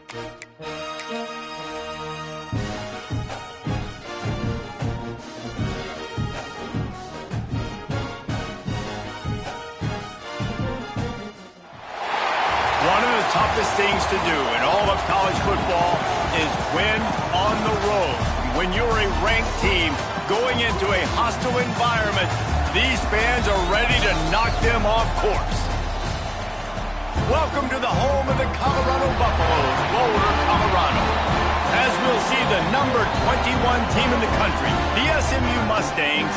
One of the toughest things to do in all of college football is win on the road. When you're a ranked team going into a hostile environment, these fans are ready to knock them off course. Welcome to the home of the Colorado Buffaloes, Boulder, Colorado. As we'll see the number 21 team in the country, the SMU Mustangs,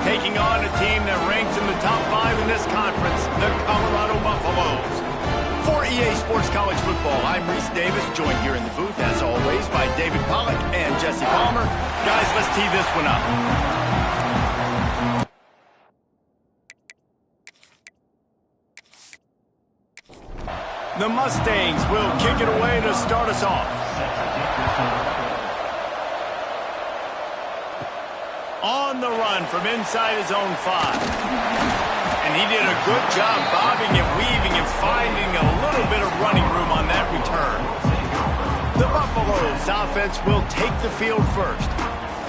taking on a team that ranks in the top 5 in this conference, the Colorado Buffaloes. For EA Sports College Football, I'm Reese Davis, joined here in the booth, as always, by David Pollack and Jesse Palmer. Guys, let's tee this one up. The Mustangs will kick it away to start us off. On the run from inside his own 5. And he did a good job bobbing and weaving and finding a little bit of running room on that return. The Buffaloes offense will take the field first.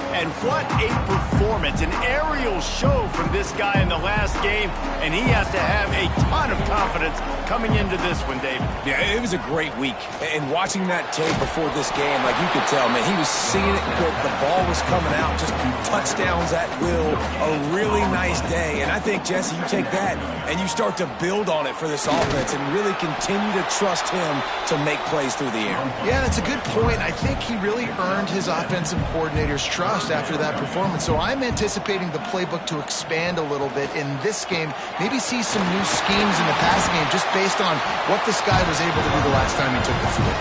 And what a performance, an aerial show from this guy in the last game, and he has to have a ton of confidence coming into this one, David. Yeah, it was a great week. And watching that tape before this game, like you could tell, man, he was seeing it quick. The ball was coming out, just touchdowns at will. A really nice day. And I think, Jesse, you take that and you start to build on it for this offense and really continue to trust him to make plays through the air. Yeah, that's a good point. I think he really earned his offensive coordinator's trust after that performance. So I'm anticipating the playbook to expand a little bit in this game, maybe see some new schemes in the passing game just based on what this guy was able to do the last time he took the field.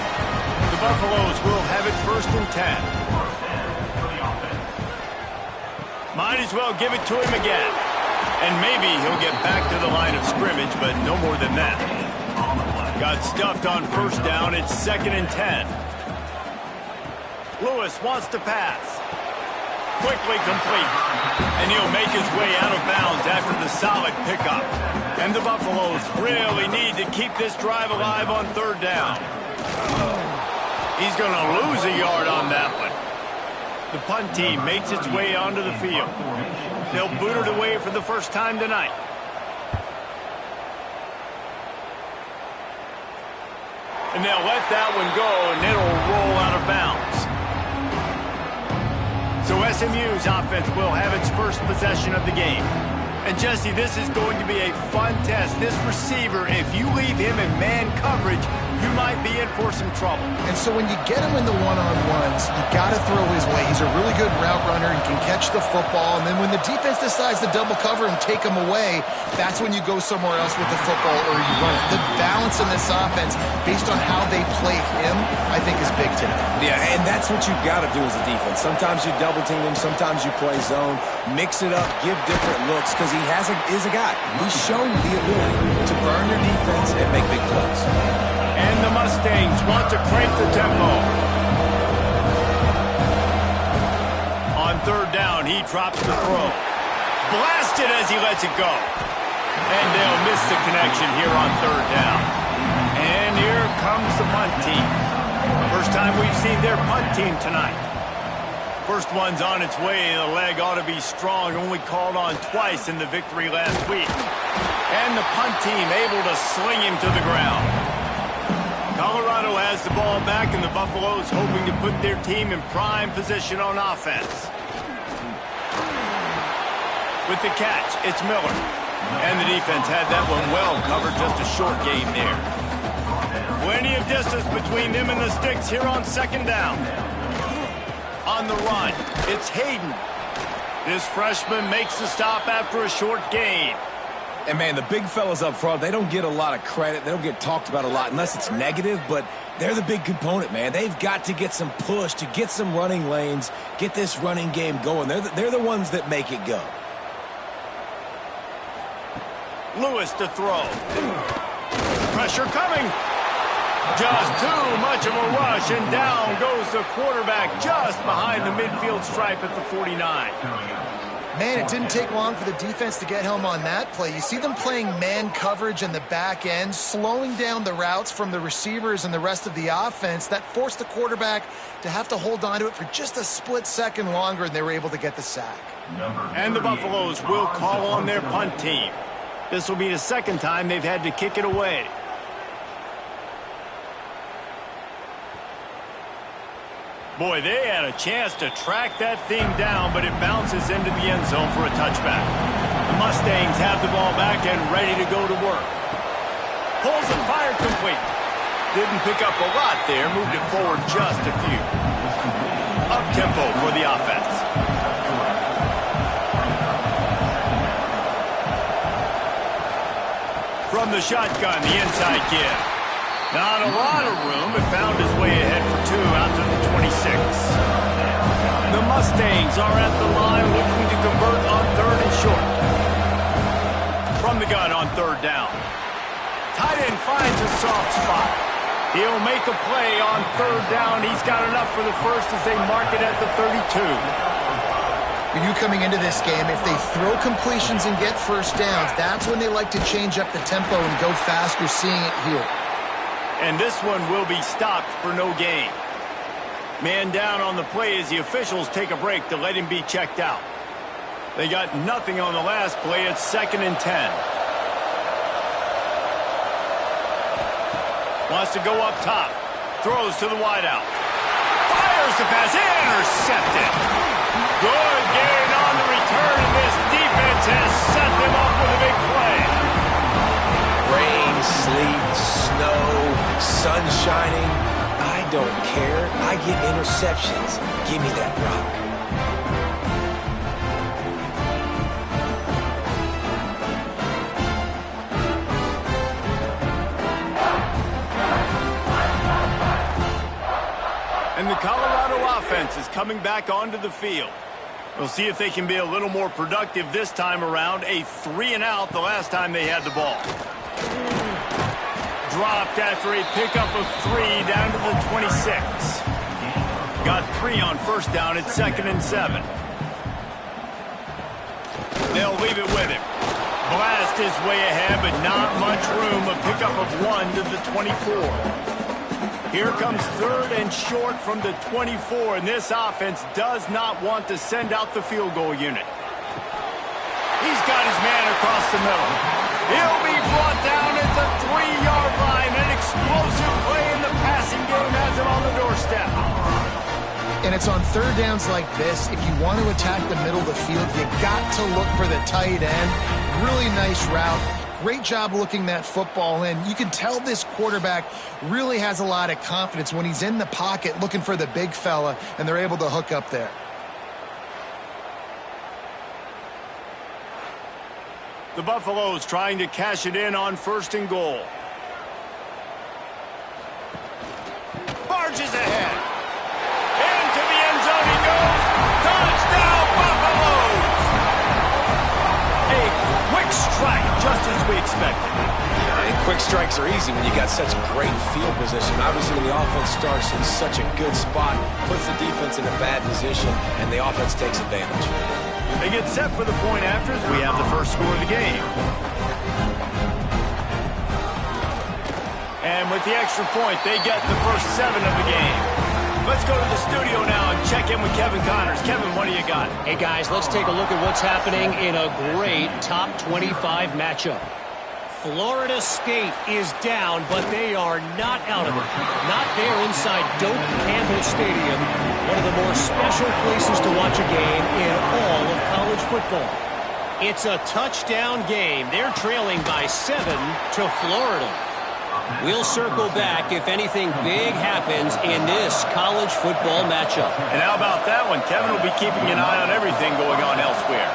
The Buffaloes will have it 1st and 10. Might as well give it to him again. And maybe he'll get back to the line of scrimmage, but no more than that. Got stuffed on 1st down. It's 2nd and 10. Lewis wants to pass. Quickly complete. And he'll make his way out of bounds after the solid pickup. And the Buffaloes really need to keep this drive alive on 3rd down. He's going to lose a yard on that one. The punt team makes its way onto the field. They'll boot it away for the first time tonight. And they'll let that one go, and it'll roll out of bounds. So SMU's offense will have its first possession of the game. And Jesse, this is going to be a fun test. This receiver, if you leave him in man coverage, you might be in for some trouble. And so when you get him in the one-on-ones, you got to throw his way. He's a really good route runner. He can catch the football. And then when the defense decides to double cover and take him away, that's when you go somewhere else with the football or you run it. The balance in this offense, based on how they play him, I think is big today. Yeah, and that's what you've got to do as a defense. Sometimes you double team him, sometimes you play zone, mix it up, give different looks, because he is a guy. He's shown the ability to burn your defense and make big plays. And the Mustangs want to crank the tempo. On 3rd down, he drops the throw. Blasted as he lets it go. And they'll miss the connection here on 3rd down. And here comes the punt team. First time we've seen their punt team tonight. First one's on its way. The leg ought to be strong. Only called on twice in the victory last week. And the punt team able to sling him to the ground. Colorado has the ball back, and the Buffaloes hoping to put their team in prime position on offense. With the catch, it's Miller. And the defense had that one well covered, just a short gain there. Plenty of distance between them and the sticks here on 2nd down. On the run, it's Hayden. This freshman makes the stop after a short gain. And, man, the big fellas up front, they don't get a lot of credit. They don't get talked about a lot unless it's negative, but they're the big component, man. They've got to get some push, to get some running lanes, get this running game going. They're the ones that make it go. Lewis to throw. Pressure coming. Just too much of a rush, and down goes the quarterback just behind the midfield stripe at the 49. Man, it didn't take long for the defense to get home on that play. You see them playing man coverage in the back end, slowing down the routes from the receivers and the rest of the offense. That forced the quarterback to have to hold on to it for just a split second longer, and they were able to get the sack. And the Buffaloes will call on their punt team. This will be the second time they've had to kick it away. Boy, they had a chance to track that thing down, but it bounces into the end zone for a touchback. The Mustangs have the ball back and ready to go to work. Pulls and fired complete. Didn't pick up a lot there, moved it forward just a few. Up-tempo for the offense. From the shotgun, the inside give. Not a lot of room, but found his way ahead for two out to the 26. The Mustangs are at the line looking to convert on third and short. From the gun on third down. Tight end finds a soft spot. He'll make a play on third down. He's got enough for the first as they mark it at the 32. For you coming into this game, if they throw completions and get first downs, that's when they like to change up the tempo and go fast. You're seeing it here. And this one will be stopped for no gain. Man down on the play as the officials take a break to let him be checked out. They got nothing on the last play. It's 2nd and 10. Wants to go up top. Throws to the wideout. Fires the pass. Intercepted. Good gain on the return, and this defense has set them up with a big play. Rain, sleet, snow, sun shining. I don't care. I get interceptions. Give me that rock. And the Colorado offense is coming back onto the field. We'll see if they can be a little more productive this time around. A 3-and-out the last time they had the ball. Dropped after a pickup of 3 down to the 26. Got 3 on first down at 2nd and 7. They'll leave it with him. Blast his way ahead, but not much room. A pickup of 1 to the 24. Here comes 3rd and short from the 24, and this offense does not want to send out the field goal unit. He's got his man across the middle. He'll be brought down at the 3-yard line. An explosive play in the passing game has him on the doorstep. And it's on third downs like this. If you want to attack the middle of the field, you got to look for the tight end. Really nice route. Great job looking that football in. You can tell this quarterback really has a lot of confidence when he's in the pocket looking for the big fella, and they're able to hook up there. The Buffaloes trying to cash it in on 1st and goal. Barges ahead. Into the end zone he goes. Touchdown, Buffaloes! A quick strike, just as we expected. And quick strikes are easy when you got such great field position. Obviously, when the offense starts in such a good spot, puts the defense in a bad position, and the offense takes advantage. They get set for the point after as we have the first score of the game. And with the extra point, they get the first 7 of the game. Let's go to the studio now and check in with Kevin Connors. Kevin, what do you got? Hey, guys, let's take a look at what's happening in a great top 25 matchup. Florida State is down, but they are not out of it. Not there inside Doak Campbell Stadium, one of the more special places to watch a game in all of college football. It's a touchdown game. They're trailing by 7 to Florida. We'll circle back if anything big happens in this college football matchup. And how about that one? Kevin will be keeping an eye on everything going on elsewhere.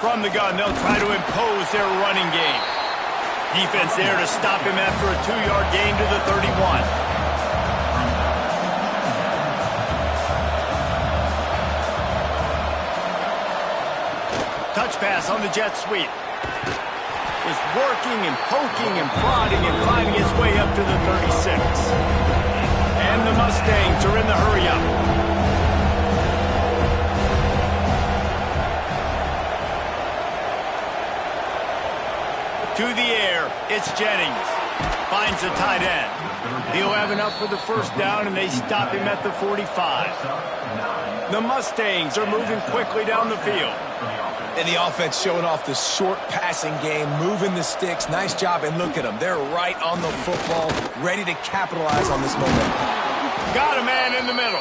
From the gun, they'll try to impose their running game. Defense there to stop him after a 2-yard gain to the 31. Touch pass on the jet sweep. Is working and poking and prodding and finding his way up to the 36. And the Mustangs are in the hurry-up. It's Jennings. Finds the tight end. He'll have enough for the first down, and they stop him at the 45. The Mustangs are moving quickly down the field. And the offense showing off the short passing game, moving the sticks. Nice job, and look at them. They're right on the football, ready to capitalize on this momentum. Got a man in the middle.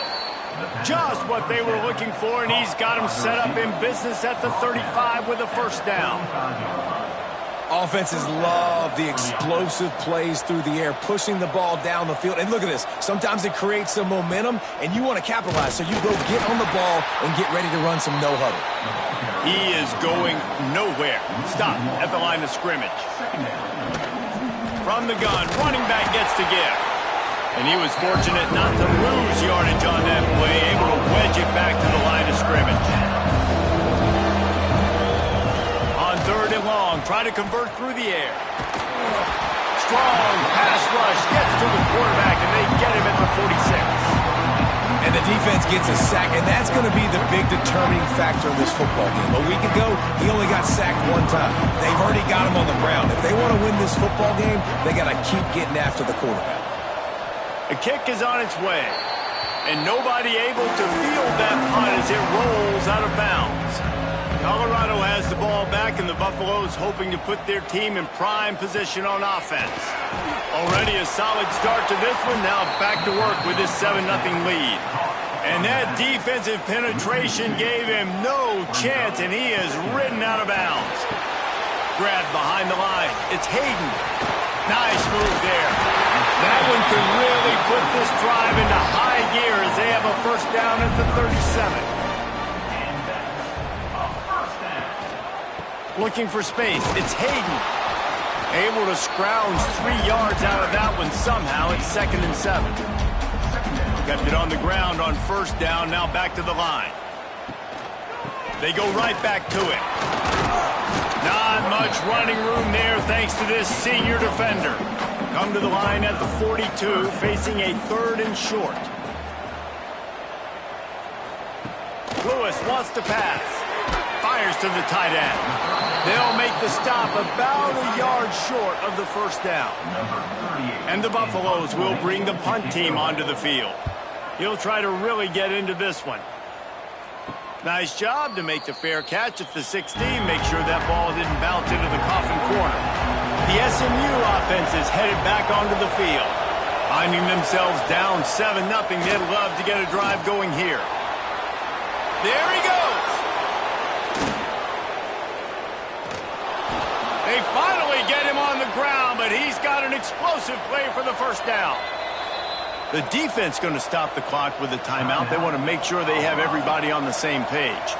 Just what they were looking for, and he's got him set up in business at the 35 with a first down. Offenses love the explosive plays through the air, pushing the ball down the field. And look at this. Sometimes it creates some momentum, and you want to capitalize. So you go get on the ball and get ready to run some no-huddle. He is going nowhere. Stop at the line of scrimmage. From the gun, running back gets the give. And he was fortunate not to lose yardage on that play, able to wedge it back to the line of scrimmage. On 3rd and long, try to convert through the air. Strong pass rush gets to the quarterback, and they get him at the 46. And the defense gets a sack, and that's going to be the big determining factor in this football game. A week ago, he only got sacked 1 time. They've already got him on the ground. If they want to win this football game, they got to keep getting after the quarterback. The kick is on its way, and nobody able to field that punt as it rolls out of bounds. Colorado has the ball back, and the Buffaloes hoping to put their team in prime position on offense. Already a solid start to this one, now back to work with this 7-0 lead. And that defensive penetration gave him no chance, and he is ridden out of bounds. Grabbed behind the line. It's Hayden. Nice move there. That one could really put this drive into high gear as they have a first down at the 37. Looking for space. It's Hayden. Able to scrounge 3 yards out of that one somehow. It's 2nd and 7. Kept it on the ground on first down. Now back to the line. They go right back to it. Not much running room there thanks to this senior defender. Come to the line at the 42, facing a 3rd and short. Lewis wants to pass. Fires to the tight end. They'll make the stop about a yard short of the first down. And the Buffaloes will bring the punt team onto the field. He'll try to really get into this one. Nice job to make the fair catch at the 16. Make sure that ball didn't bounce into the coffin corner. The SMU offense is headed back onto the field. Finding themselves down 7-0, they'd love to get a drive going here. There he goes. They finally get him on the ground, but he's got an explosive play for the first down. The defense going to stop the clock with a timeout. They want to make sure they have everybody on the same page.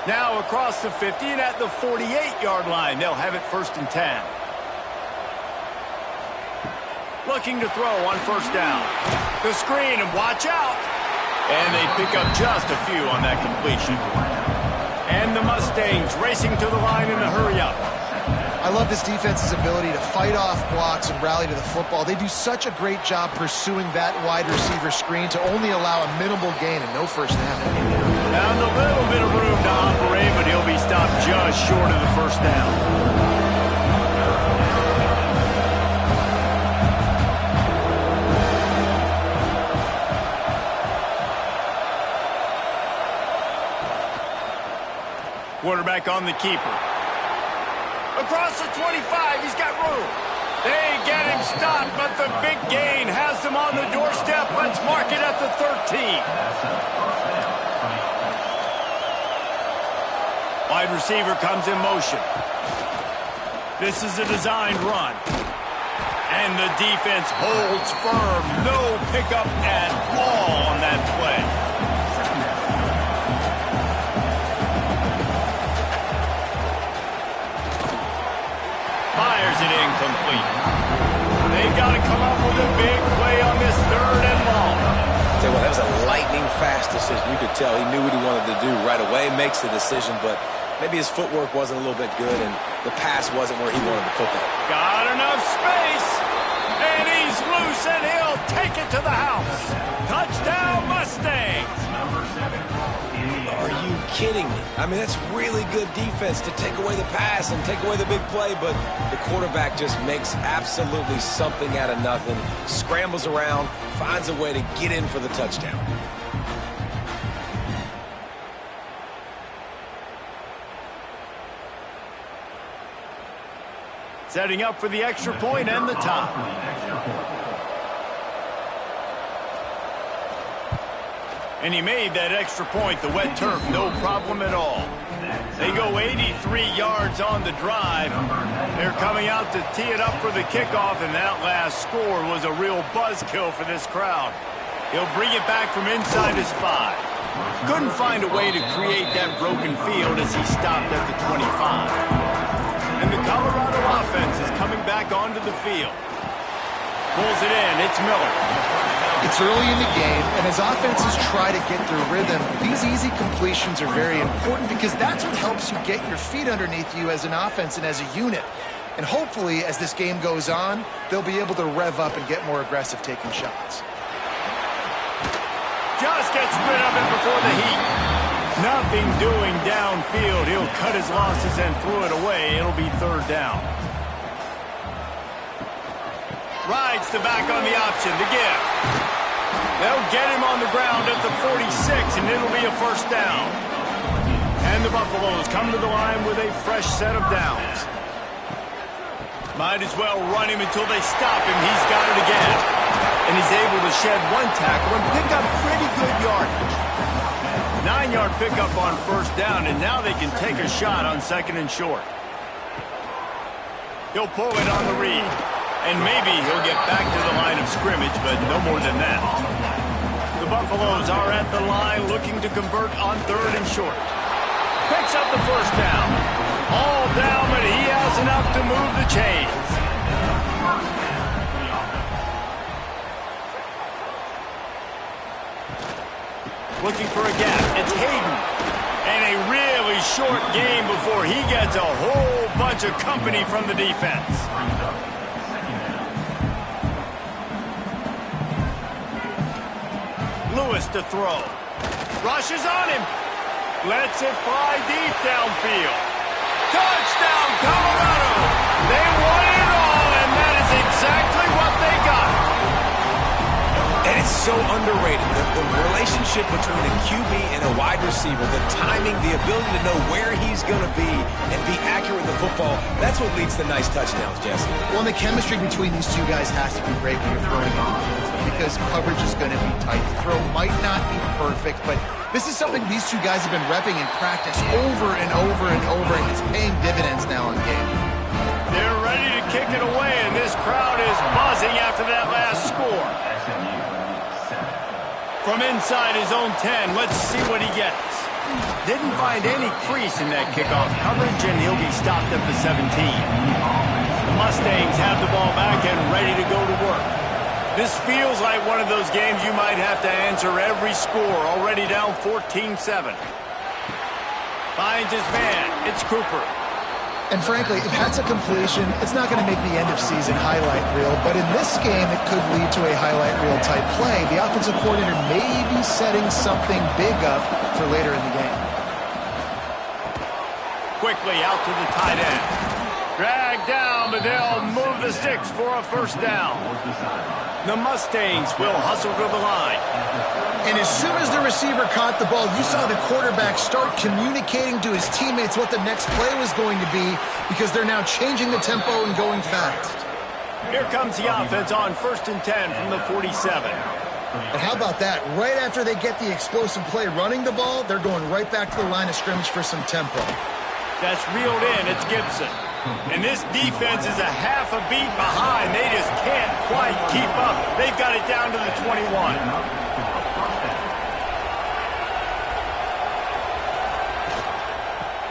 Now across the 50 and at the 48-yard line, they'll have it 1st and 10. Looking to throw on first down. The screen, and watch out. And they pick up just a few on that completion. And the Mustangs racing to the line in a hurry-up. I love this defense's ability to fight off blocks and rally to the football. They do such a great job pursuing that wide receiver screen to only allow a minimal gain and no first down. Found a little bit of room to operate, but he'll be stopped just short of the first down. Quarterback on the keeper. Across the 25, he's got room. They get him stopped, but the big gain has them on the doorstep. Let's mark it at the 13. Wide receiver comes in motion. This is a designed run. And the defense holds firm. No pickup at all on that play. Fires it incomplete. They've got to come up with a big play on this 3rd and long. Tell you what, that was a lightning-fast decision. You could tell he knew what he wanted to do right away, makes the decision, but maybe his footwork wasn't a little bit good, and the pass wasn't where he wanted to put that. Got enough space, and he's loose, and he'll take it to the house. Touchdown, Mustangs. Are you kidding me? I mean, that's really good defense to take away the pass and take away the big play, but the quarterback just makes absolutely something out of nothing, scrambles around, finds a way to get in for the touchdown. Setting up for the extra point and the top. And he made that extra point, the wet turf, no problem at all. They go 83 yards on the drive. They're coming out to tee it up for the kickoff, and that last score was a real buzzkill for this crowd. He'll bring it back from inside his 5. Couldn't find a way to create that broken field as he stopped at the 25. And the Colorado offense is coming back onto the field. Pulls it in. It's Miller. It's early in the game, and as offenses try to get their rhythm, these easy completions are very important because that's what helps you get your feet underneath you as an offense and as a unit. And hopefully, as this game goes on, they'll be able to rev up and get more aggressive taking shots. Just gets rid of it before the heat. Nothing doing downfield. He'll cut his losses and throw it away. It'll be third down. Rides the back on the option, the give. They'll get him on the ground at the 46, and it'll be a first down. And the Buffaloes come to the line with a fresh set of downs. Might as well run him until they stop him. He's got it again. And he's able to shed one tackle and pick up pretty good yardage. 9-yard pickup on first down, and now they can take a shot on second and short. He'll pull it on the read. And maybe he'll get back to the line of scrimmage, but no more than that. The Buffaloes are at the line looking to convert on third and short. Picks up the first down. All down, but he has enough to move the chains. Looking for a gap. It's Hayden. And a really short game before he gets a whole bunch of company from the defense. Lewis to throw. Rushes on him. Lets it fly deep downfield. Touchdown, Colorado! They won it all, and that is exactly what they got. And it's so underrated. The relationship between a QB and a wide receiver, the timing, the ability to know where he's going to be and be accurate with the football, that's what leads to nice touchdowns, Jesse. Well, the chemistry between these two guys has to be great when you're throwing it because coverage is going to be tight. The throw might not be perfect, but this is something these two guys have been repping in practice over and over and over, and it's paying dividends now in game. They're ready to kick it away, and this crowd is buzzing after that last score. From inside his own 10, let's see what he gets. Didn't find any crease in that kickoff coverage, and he'll be stopped at the 17. The Mustangs have the ball back and ready to go to work. This feels like one of those games you might have to answer every score, already down 14-7. Finds his man. It's Cooper. And frankly, if that's a completion, it's not going to make the end-of-season highlight reel, but in this game, it could lead to a highlight reel type play. The offensive coordinator may be setting something big up for later in the game. Quickly out to the tight end. Dragged down, but they'll move the sticks for a first down. The Mustangs will hustle to the line. And as soon as the receiver caught the ball, you saw the quarterback start communicating to his teammates what the next play was going to be because they're now changing the tempo and going fast. Here comes the offense on 1st and 10 from the 47. And how about that? Right after they get the explosive play running the ball, they're going right back to the line of scrimmage for some tempo. That's reeled in. It's Gibson. And this defense is a half a beat behind. They just can't quite keep up. They've got it down to the 21.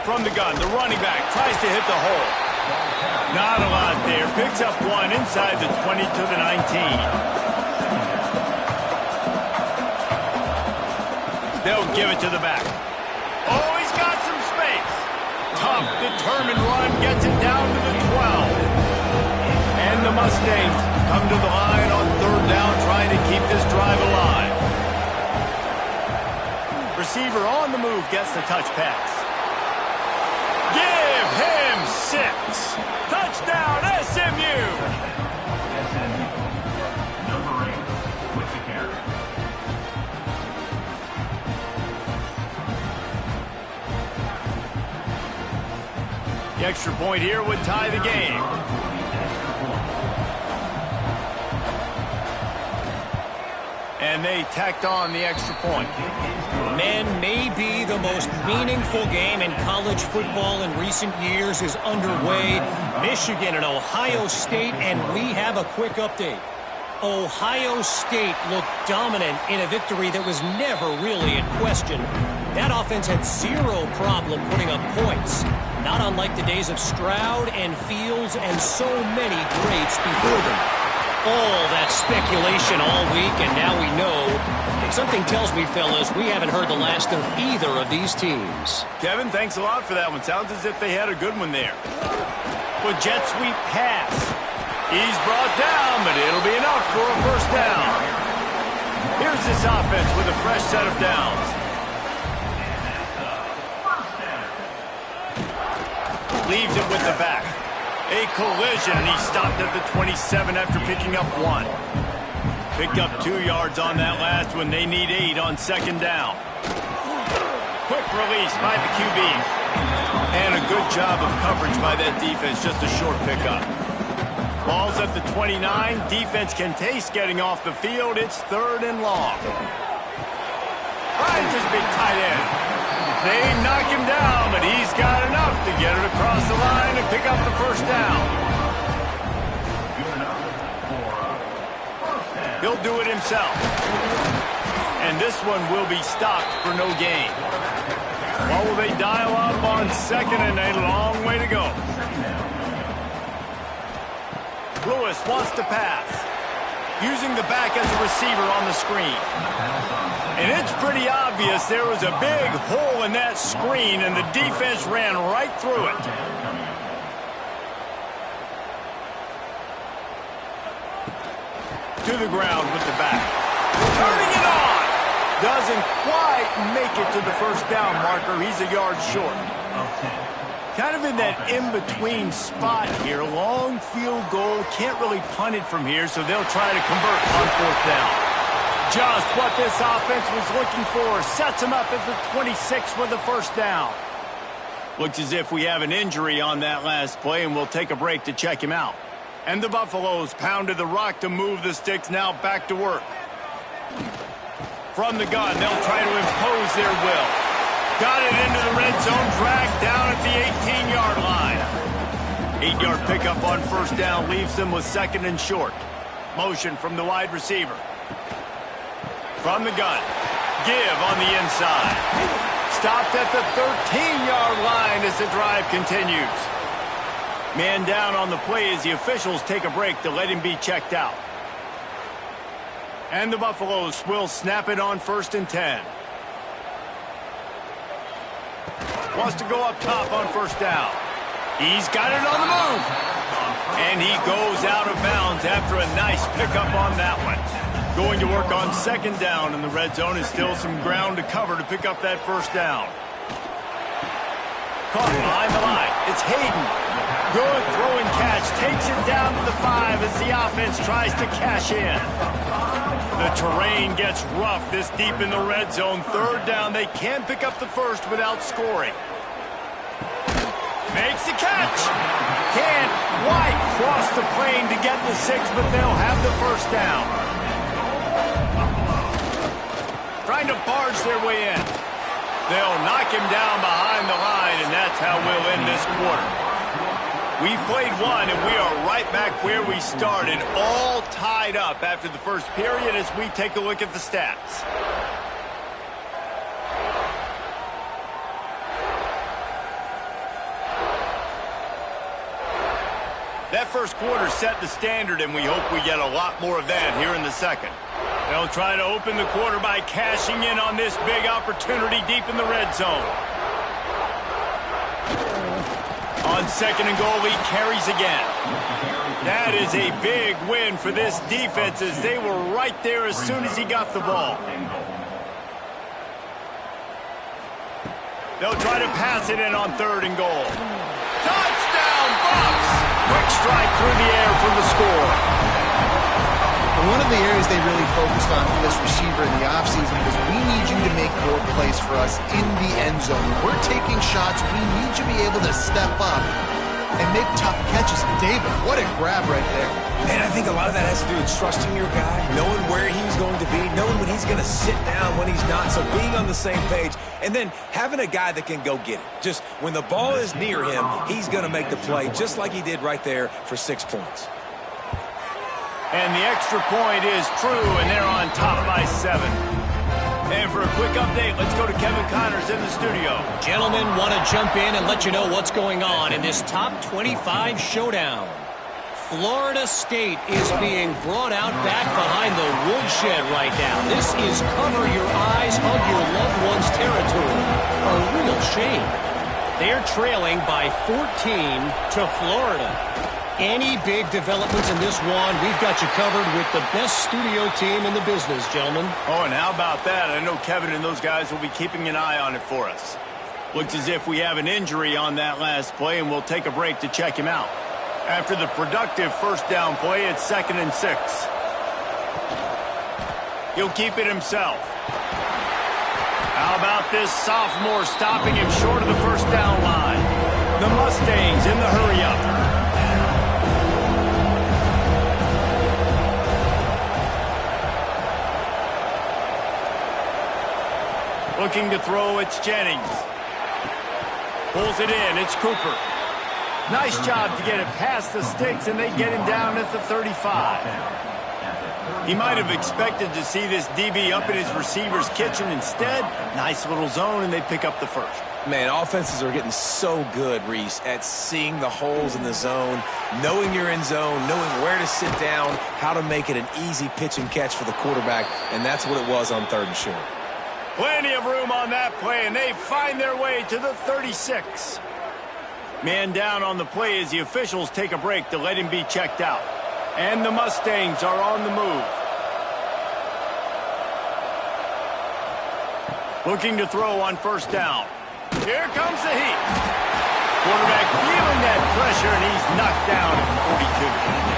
From the gun, the running back tries to hit the hole. Not a lot there. Picks up one inside the 20 to the 19. They'll give it to the back. Oh, he's got some space. Tough, determined run gets it down to the 12. And the Mustangs come to the line on third down, trying to keep this drive alive. Receiver receiver on the move gets the touch pass. Give him 6. Touchdown, SMU. Number 8 with the carry. The extra point here would tie the game. And they tacked on the extra point. Men, maybe the most meaningful game in college football in recent years is underway. Michigan and Ohio State, and we have a quick update. Ohio State looked dominant in a victory that was never really in question. That offense had zero problem putting up points, not unlike the days of Stroud and Fields and so many greats before them. All that speculation all week, and now we know. Something tells me, fellas, we haven't heard the last of either of these teams. Kevin, thanks a lot for that one. Sounds as if they had a good one there. With jet sweep pass. He's brought down, but it'll be enough for a first down. Here's this offense with a fresh set of downs. Leaves it with the back. A collision, and he stopped at the 27 after picking up 1. Picked up 2 yards on that last one. They need 8 on second down. Quick release by the QB. And a good job of coverage by that defense. Just a short pickup. Ball's at the 29. Defense can taste getting off the field. It's 3rd and long. Right, this big tight end. They knock him down, but he's got enough to get it across the line and pick up the first down. He'll do it himself. And this one will be stopped for no gain. What will they dial up on second and a long way to go? Lewis wants to pass. Using the back as a receiver on the screen. And it's pretty obvious there was a big hole in that screen, and the defense ran right through it. To the ground with the back. Turning it on! Doesn't quite make it to the first down marker. He's a yard short. Kind of in that in-between spot here. Long field goal. Can't really punt it from here, so they'll try to convert on 4th down. Just what this offense was looking for. Sets him up at the 26 for the first down. Looks as if we have an injury on that last play, and we'll take a break to check him out. And the Buffaloes pounded the rock to move the sticks, now back to work. From the gun, they'll try to impose their will. Got it into the red zone, dragged down at the 18-yard line. 8-yard pickup on first down leaves them with 2nd and short. Motion from the wide receiver. From the gun, give on the inside. Stopped at the 13-yard line as the drive continues. Man down on the play as the officials take a break to let him be checked out. And the Buffaloes will snap it on 1st and 10. Wants to go up top on first down. He's got it on the move. And he goes out of bounds after a nice pickup on that one. Going to work on 2nd down in the red zone. Is still some ground to cover to pick up that first down. Caught behind the line. It's Hayden. Good throw and catch. Takes it down to the 5 as the offense tries to cash in. The terrain gets rough this deep in the red zone. 3rd down. They can't pick up the first without scoring. Makes the catch. Can't quite cross the plane to get the 6, but they'll have the first down. Trying to barge their way in. They'll knock him down behind the line, and that's how we'll end this quarter. We've played one, and we are right back where we started, all tied up after the first period as we take a look at the stats. That first quarter set the standard, and we hope we get a lot more of that here in the second. They'll try to open the quarter by cashing in on this big opportunity deep in the red zone. On 2nd and goal, he carries again. That is a big win for this defense as they were right there as soon as he got the ball. They'll try to pass it in on 3rd and goal. Touchdown, Bucks! Quick strike through the air for the score. One of the areas they really focused on for this receiver in the offseason was we need you to make more plays for us in the end zone. We're taking shots. We need you to be able to step up and make tough catches. David, what a grab right there. And I think a lot of that has to do with trusting your guy, knowing where he's going to be, knowing when he's going to sit down, when he's not, so being on the same page, and then having a guy that can go get it. Just when the ball is near him, he's going to make the play just like he did right there for 6 points. And the extra point is true, and they're on top by 7. And for a quick update, let's go to Kevin Connors in the studio. Gentlemen, want to jump in and let you know what's going on in this top 25 showdown. Florida State is being brought out back behind the woodshed right now. This is cover your eyes, hug your loved ones territory. A real shame. They're trailing by 14 to Florida. Any big developments in this one, we've got you covered with the best studio team in the business, gentlemen. Oh, and how about that? I know Kevin and those guys will be keeping an eye on it for us. Looks as if we have an injury on that last play, and we'll take a break to check him out. After the productive 1st down play, it's 2nd and 6. He'll keep it himself. How about this sophomore stopping him short of the 1st down line? The Mustangs in the hurry-up. Looking to throw, it's Jennings. Pulls it in, it's Cooper. Nice job to get it past the sticks, and they get him down at the 35. He might have expected to see this DB up in his receiver's kitchen. Instead, nice little zone, and they pick up the 1st. Man, offenses are getting so good, Reese, at seeing the holes in the zone, knowing you're in zone, knowing where to sit down, how to make it an easy pitch and catch for the quarterback, and that's what it was on 3rd and short. Plenty of room on that play, and they find their way to the 36. Man down on the play as the officials take a break to let him be checked out. And the Mustangs are on the move. Looking to throw on 1st down. Here comes the heat. Quarterback feeling that pressure, and he's knocked down at 42.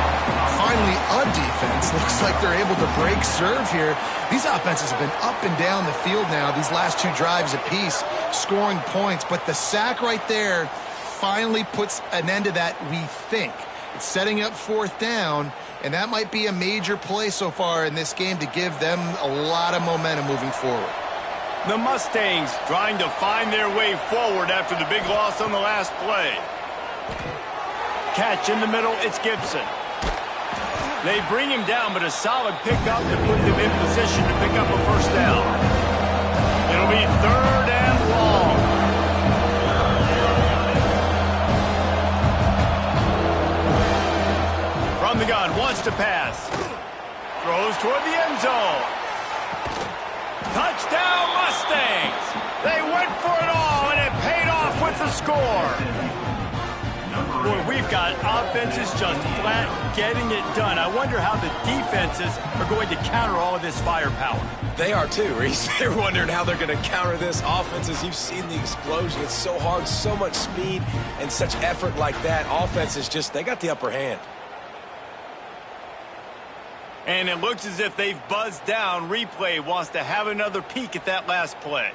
Finally, a defense. Looks like they're able to break serve here. These offenses have been up and down the field now, these last 2 drives apiece, scoring points. But the sack right there finally puts an end to that, we think. It's setting up 4th down, and that might be a major play so far in this game to give them a lot of momentum moving forward. The Mustangs trying to find their way forward after the big loss on the last play. Catch in the middle, it's Gibson. They bring him down, but a solid pickup to put them in position to pick up a 1st down. It'll be 3rd and long. From the gun, wants to pass. Throws toward the end zone. Touchdown, Mustangs! They went for it all, and it paid off with the score. Boy, we've got offenses just flat getting it done. I wonder how the defenses are going to counter all of this firepower. They are too, Reese. They're wondering how they're going to counter this offense. As you've seen the explosion, it's so hard, so much speed, and such effort like that. Offenses just, they got the upper hand. And it looks as if they've buzzed down. Replay wants to have another peek at that last play.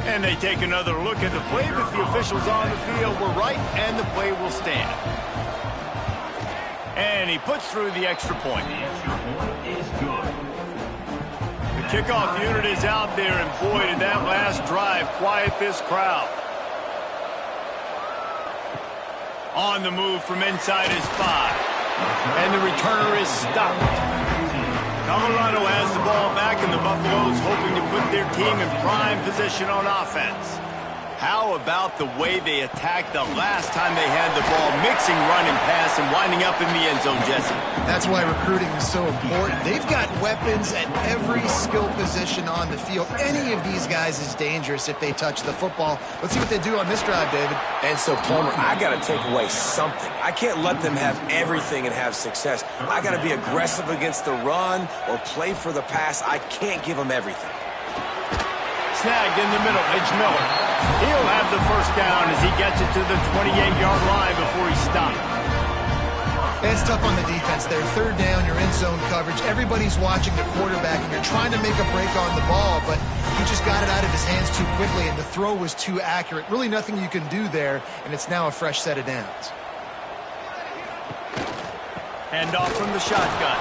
And they take another look at the play, but the officials on the field were right, and the play will stand. And he puts through the extra point. The extra point is good. The kickoff unit is out there, and boy, did that last drive quiet this crowd. On the move from inside his 5. And the returner is stopped. Colorado has the ball back, and the Buffaloes hoping to put their team in prime position on offense. How about the way they attacked the last time they had the ball, mixing run and pass and winding up in the end zone, Jesse? That's why recruiting is so important. They've got weapons at every skill position on the field. Any of these guys is dangerous if they touch the football. Let's see what they do on this drive, David. And so, Palmer, I got to take away something. I can't let them have everything and have success. I got to be aggressive against the run or play for the pass. I can't give them everything. Snagged in the middle, H. Miller. He'll have the first down as he gets it to the 28-yard line before he stopped. It's tough on the defense there. Third down, you're in zone coverage. Everybody's watching the quarterback, and you're trying to make a break on the ball, but he just got it out of his hands too quickly, and the throw was too accurate. Really nothing you can do there, and it's now a fresh set of downs. Hand off from the shotgun.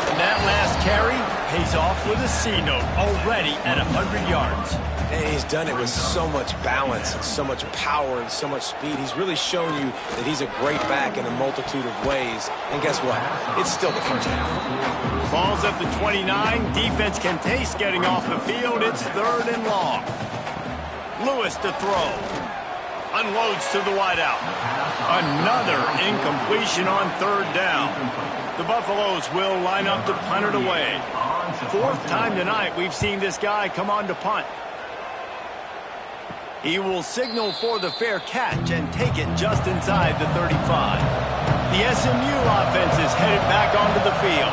And that last carry pays off with a C note, already at 100 yards. And he's done it with so much balance and so much power and so much speed. He's really shown you that he's a great back in a multitude of ways. And guess what? It's still the first half. Ball's at the 29. Defense can taste getting off the field. It's third and long. Lewis to throw. Unloads to the wideout. Another incompletion on third down. The Buffaloes will line up to punt it away. Fourth time tonight we've seen this guy come on to punt. He will signal for the fair catch and take it just inside the 35. The SMU offense is headed back onto the field.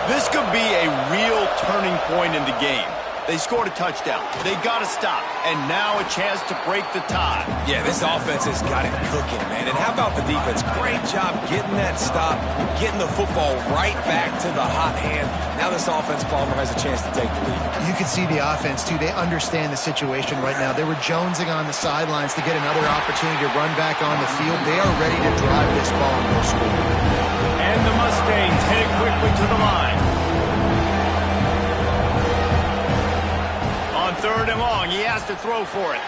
This could be a real turning point in the game. They scored a touchdown. They got to stop. And now a chance to break the tie. Yeah, this offense has got it cooking, man. And how about the defense? Great job getting that stop, getting the football right back to the hot hand. Now this offense, Palmer, has a chance to take the lead. You can see the offense, too. They understand the situation right now. They were jonesing on the sidelines to get another opportunity to run back on the field. They are ready to drive this ball and go score. And the Mustangs headed quickly to the line. On third and long, he has to throw for it.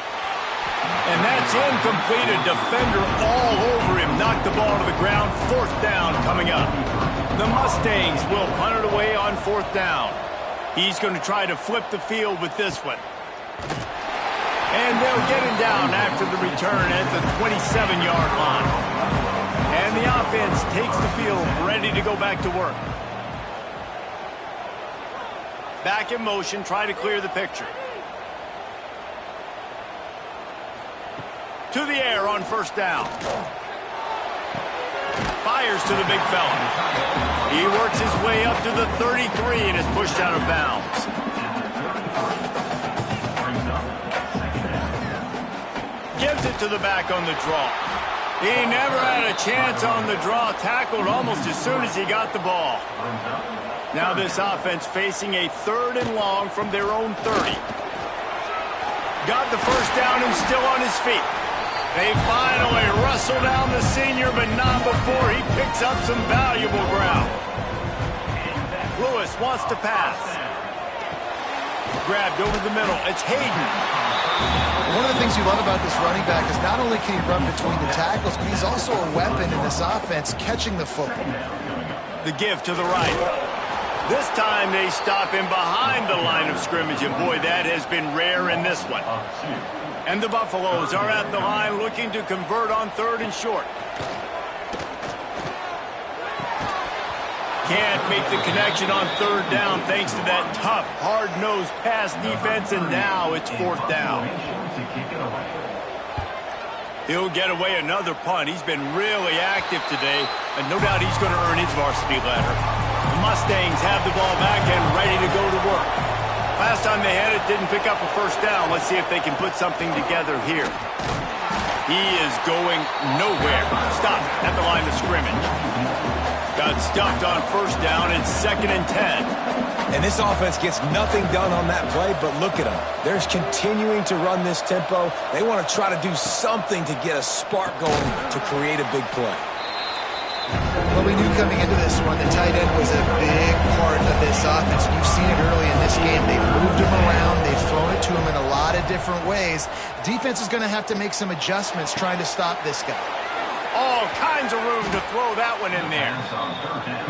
And that's incomplete. A defender all over him. Knocked the ball to the ground. Fourth down coming up. The Mustangs will punt it away on fourth down. He's going to try to flip the field with this one. And they'll get him down after the return at the 27-yard line. And the offense takes the field, ready to go back to work. Back in motion, try to clear the picture. To the air on first down. Fires to the big fella. He works his way up to the 33 and is pushed out of bounds. Gives it to the back on the draw. He never had a chance on the draw. Tackled almost as soon as he got the ball. Now this offense facing a third and long from their own 30. Got the first down and still on his feet. They finally wrestle down the senior, but not before he picks up some valuable ground. Lewis wants to pass. Grabbed over the middle. It's Hayden. One of the things you love about this running back is not only can he run between the tackles, but he's also a weapon in this offense, catching the football. The give to the right. This time they stop him behind the line of scrimmage, and boy, that has been rare in this one. And the Buffaloes are at the line looking to convert on third and short. Can't make the connection on third down thanks to that tough, hard-nosed pass defense, and now it's fourth down. He'll get away another punt. He's been really active today, and no doubt he's going to earn his varsity letter. The Mustangs have the ball back and ready to go to work. Last time they had it, didn't pick up a first down. Let's see if they can put something together here. He is going nowhere. Stop at the line of scrimmage. Got stuffed on first down. It's 2nd and 10. And this offense gets nothing done on that play, but look at them. They're continuing to run this tempo. They want to try to do something to get a spark going to create a big play. Well, we knew coming into this one, the tight end was a big part of this offense. You've seen it early in this game. They've moved him around. They've thrown it to him in a lot of different ways. Defense is going to have to make some adjustments trying to stop this guy. All kinds of room to throw that one in there.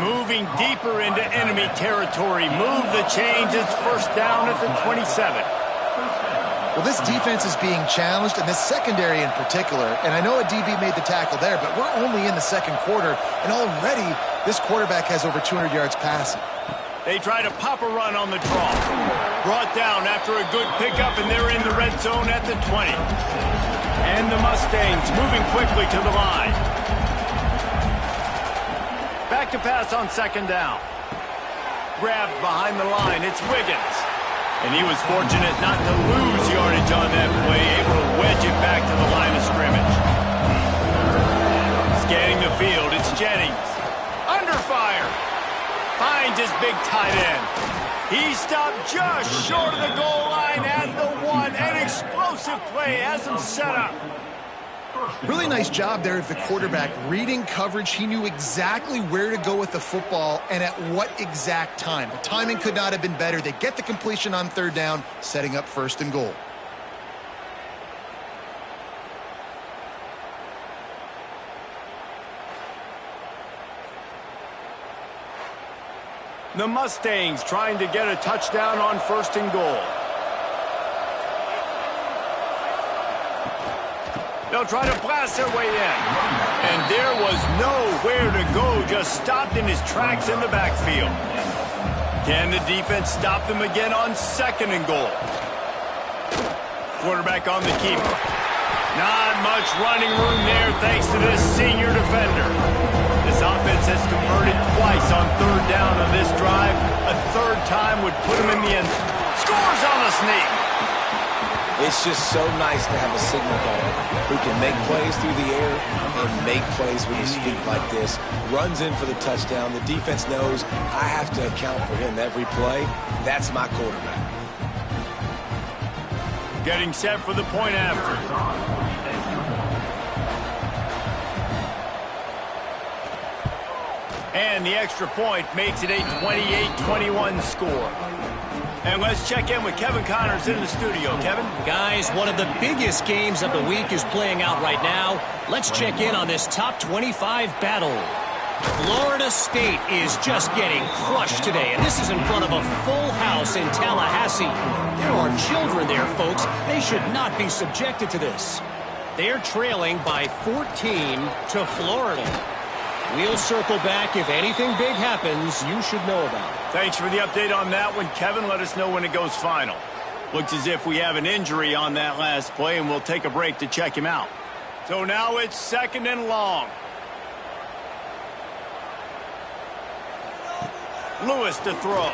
Moving deeper into enemy territory. Move the change. It's first down at the 27. Well, this defense is being challenged, and this secondary in particular. And I know a DB made the tackle there, but we're only in the second quarter, and already this quarterback has over 200 yards passing. They try to pop a run on the draw. Brought down after a good pickup, and they're in the red zone at the 20. And the Mustangs moving quickly to the line. Back to pass on second down. Grabbed behind the line. It's Wiggins. And he was fortunate not to lose yardage on that play, able to wedge it back to the line of scrimmage. Scanning the field, it's Jennings. Under fire. Finds his big tight end. He stopped just short of the goal line at the 1. An explosive play has him set up. Really nice job there of the quarterback reading coverage. He knew exactly where to go with the football and at what exact time. The timing could not have been better. They get the completion on third down, setting up first and goal. The Mustangs trying to get a touchdown on first and goal. They'll try to blast their way in. And there was nowhere to go, just stopped in his tracks in the backfield. Can the defense stop them again on second and goal? Quarterback on the keeper. Not much running room there thanks to this senior defender. This offense has converted twice on third down on this drive. A third time would put him in the end. Scores on the sneak. It's just so nice to have a signal baller who can make plays through the air and make plays with his feet like this. Runs in for the touchdown. The defense knows I have to account for him every play. That's my quarterback. Getting set for the point after. And the extra point makes it a 28-21 score. And let's check in with Kevin Connors in the studio. Kevin? Guys, one of the biggest games of the week is playing out right now. Let's check in on this top 25 battle. Florida State is just getting crushed today, and this is in front of a full house in Tallahassee. There are children there, folks. They should not be subjected to this. They're trailing by 14 to Florida. We'll circle back. If anything big happens, you should know about it. Thanks for the update on that one, Kevin. Let us know when it goes final. Looks as if we have an injury on that last play, and we'll take a break to check him out. So now it's second and long. Lewis to throw.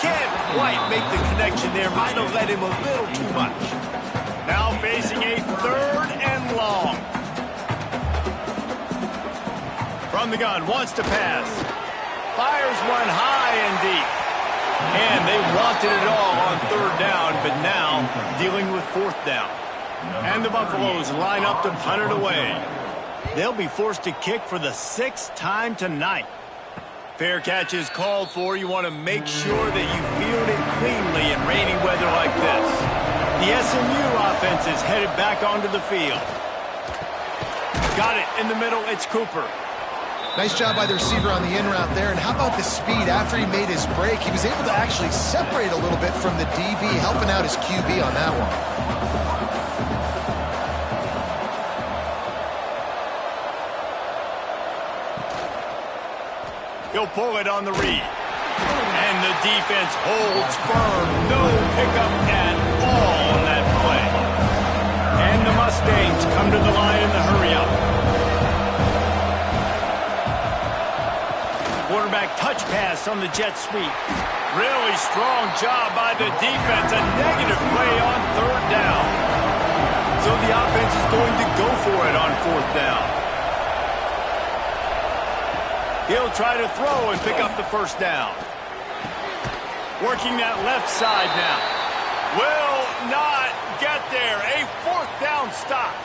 Can't quite make the connection there. Might have let him a little too much. Now facing a third and long. From the gun, wants to pass. Fires one high and deep. And they wanted it all on third down, but now dealing with fourth down. And the Buffaloes line up to punt it away. They'll be forced to kick for the 6th time tonight. Fair catch is called for. You want to make sure that you field it cleanly in rainy weather like this. The SMU offense is headed back onto the field. Got it in the middle. It's Cooper. Nice job by the receiver on the in route there. And how about the speed after he made his break? He was able to actually separate a little bit from the DB, helping out his QB on that one. He'll pull it on the read. And the defense holds firm. No pickup at all on that play. And the Mustangs come to the line in the hurry-up. Quarterback touch pass on the jet sweep. Really strong job by the defense. A negative play on third down. So the offense is going to go for it on fourth down. He'll try to throw and pick up the first down. Working that left side now. Will not get there. A fourth down stop.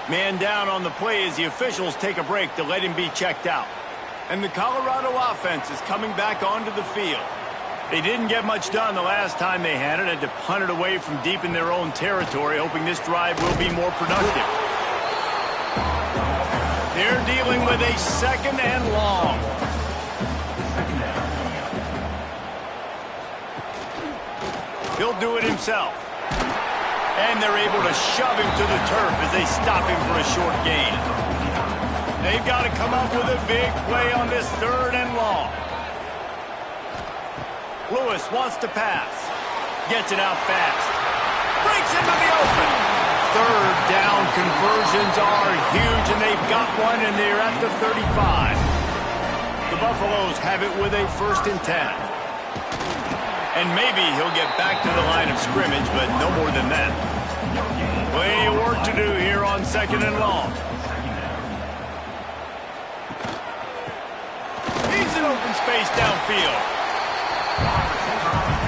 Man down on the play as the officials take a break to let him be checked out. And the Colorado offense is coming back onto the field. They didn't get much done the last time they had it. Had to punt it away from deep in their own territory, hoping this drive will be more productive. They're dealing with a second and long. He'll do it himself. And they're able to shove him to the turf as they stop him for a short gain. They've got to come up with a big play on this 3rd and long. Lewis wants to pass. Gets it out fast. Breaks into the open. 3rd down conversions are huge, and they've got one, and they're at the 35. The Buffaloes have it with a 1st and 10. And maybe he'll get back to the line of scrimmage, but no more than that. Plenty of work to do here on 2nd and long. He's in open space downfield.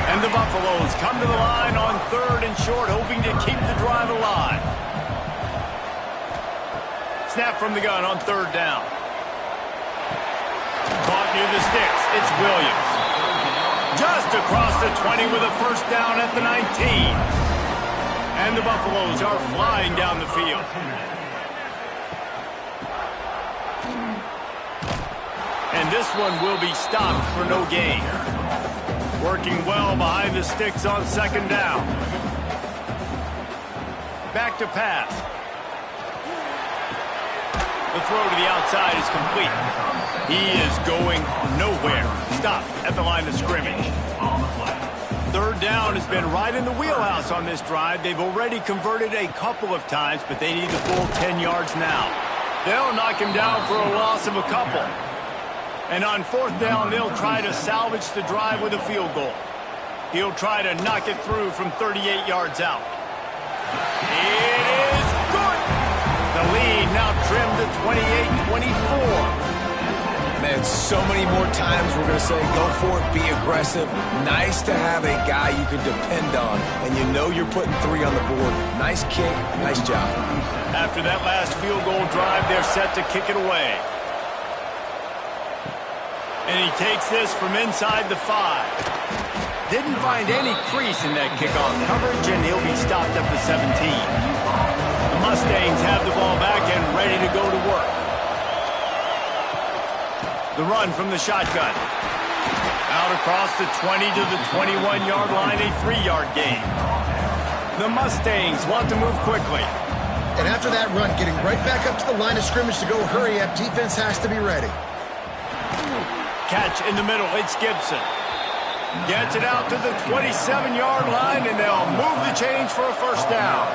And the Buffaloes come to the line on 3rd and short, hoping to keep the drive alive. Snap from the gun on 3rd down. Caught near the sticks. It's Williams. Just across the 20 with a 1st down at the 19. And the Buffaloes are flying down the field. And this one will be stopped for no gain. Working well behind the sticks on 2nd down. Back to pass. The throw to the outside is complete. He is going nowhere. Stop at the line of scrimmage. 3rd down has been right in the wheelhouse on this drive. They've already converted a couple of times, but they need the full 10 yards now. They'll knock him down for a loss of a couple. And on 4th down, they'll try to salvage the drive with a field goal. He'll try to knock it through from 38 yards out. It is good. The lead now trimmed to 28-24. Man, so many more times we're going to say go for it, be aggressive. Nice to have a guy you can depend on, and you know you're putting 3 on the board. Nice kick, nice job. After that last field goal drive, they're set to kick it away. And he takes this from inside the 5. Didn't find any crease in that kickoff coverage, and he'll be stopped at the 17. The Mustangs have the ball back and ready to go to work. The run from the shotgun. Out across the 20 to the 21-yard line, a 3-yard gain. The Mustangs want to move quickly. And after that run, getting right back up to the line of scrimmage to go hurry up, defense has to be ready. Catch in the middle, it's Gibson. Gets it out to the 27-yard line, and they'll move the chains for a 1st down.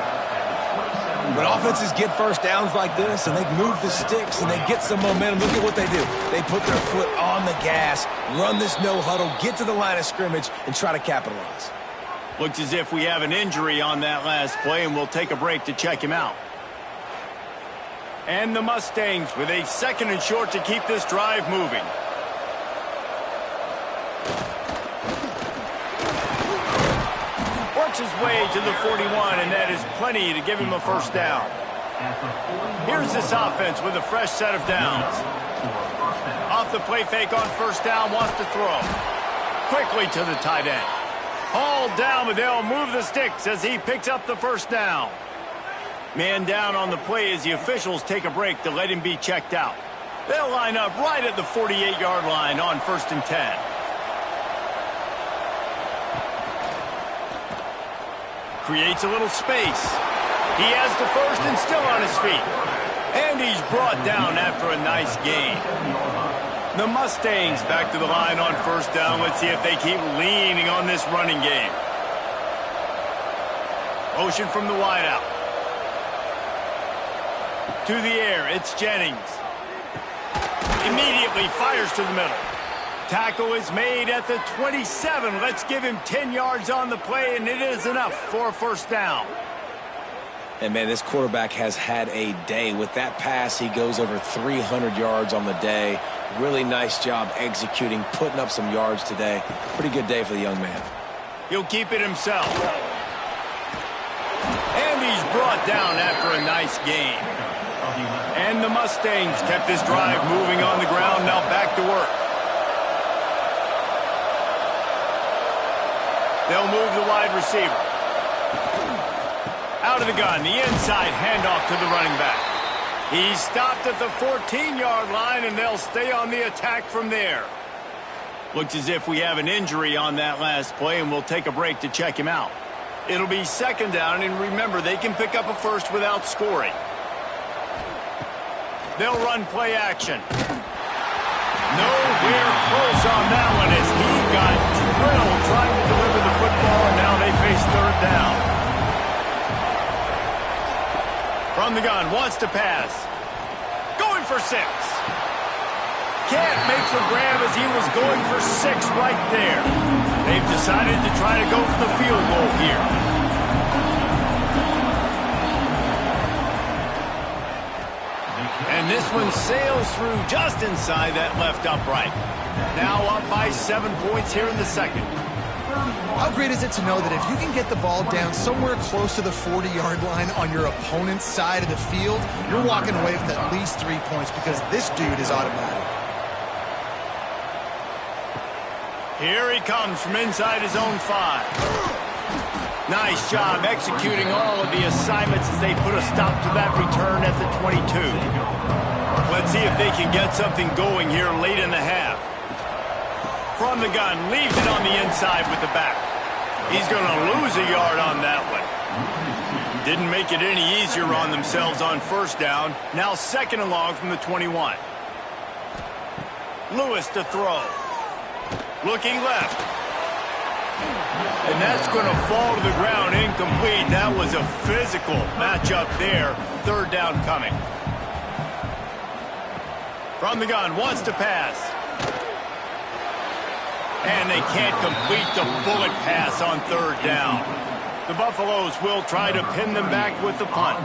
When offenses get 1st downs like this, and they move the sticks, and they get some momentum, look at what they do. They put their foot on the gas, run this no-huddle, get to the line of scrimmage, and try to capitalize. Looks as if we have an injury on that last play, and we'll take a break to check him out. And the Mustangs with a 2nd and short to keep this drive moving. Works his way to the 41, and that is plenty to give him a 1st down. Here's this offense with a fresh set of downs. Off the play fake on 1st down, wants to throw. Quickly to the tight end. Hauled down, but they'll move the sticks as he picks up the 1st down. Man down on the play as the officials take a break to let him be checked out. They'll line up right at the 48-yard line on 1st and 10. Creates a little space. He has the 1st and still on his feet. And he's brought down after a nice gain. The Mustangs back to the line on 1st down. Let's see if they keep leaning on this running game. Motion from the wideout. To the air, it's Jennings. Immediately fires to the middle. Tackle is made at the 27. Let's give him 10 yards on the play, and it is enough for a 1st down. And, man, this quarterback has had a day. With that pass, he goes over 300 yards on the day. Really nice job executing, putting up some yards today. Pretty good day for the young man. He'll keep it himself. And he's brought down after a nice gain. And the Mustangs kept this drive moving on the ground. Now back to work. They'll move the wide receiver. Out of the gun, the inside handoff to the running back. He's stopped at the 14-yard line, and they'll stay on the attack from there. Looks as if we have an injury on that last play, and we'll take a break to check him out. It'll be second down, and remember, they can pick up a first without scoring. They'll run play action. Nowhere close on that one as he got drilled trying to deliver the football, and now they face third down. From the gun, wants to pass. Going for 6. Can't make the grab as he was going for 6 right there. They've decided to try to go for the field goal here. And this one sails through just inside that left upright. Now up by 7 points here in the second. How great is it to know that if you can get the ball down somewhere close to the 40-yard line on your opponent's side of the field, you're walking away with at least 3 points because this dude is automatic. Here he comes from inside his own 5. Nice job executing all of the assignments as they put a stop to that return at the 22. Let's see if they can get something going here late in the half. From the gun, leaves it on the inside with the back. He's going to lose a yard on that one. Didn't make it any easier on themselves on first down. Now second and long from the 21. Lewis to throw. Looking left. And that's going to fall to the ground incomplete. That was a physical matchup there. Third down coming. From the gun, wants to pass. And they can't complete the bullet pass on third down. The Buffaloes will try to pin them back with the punt.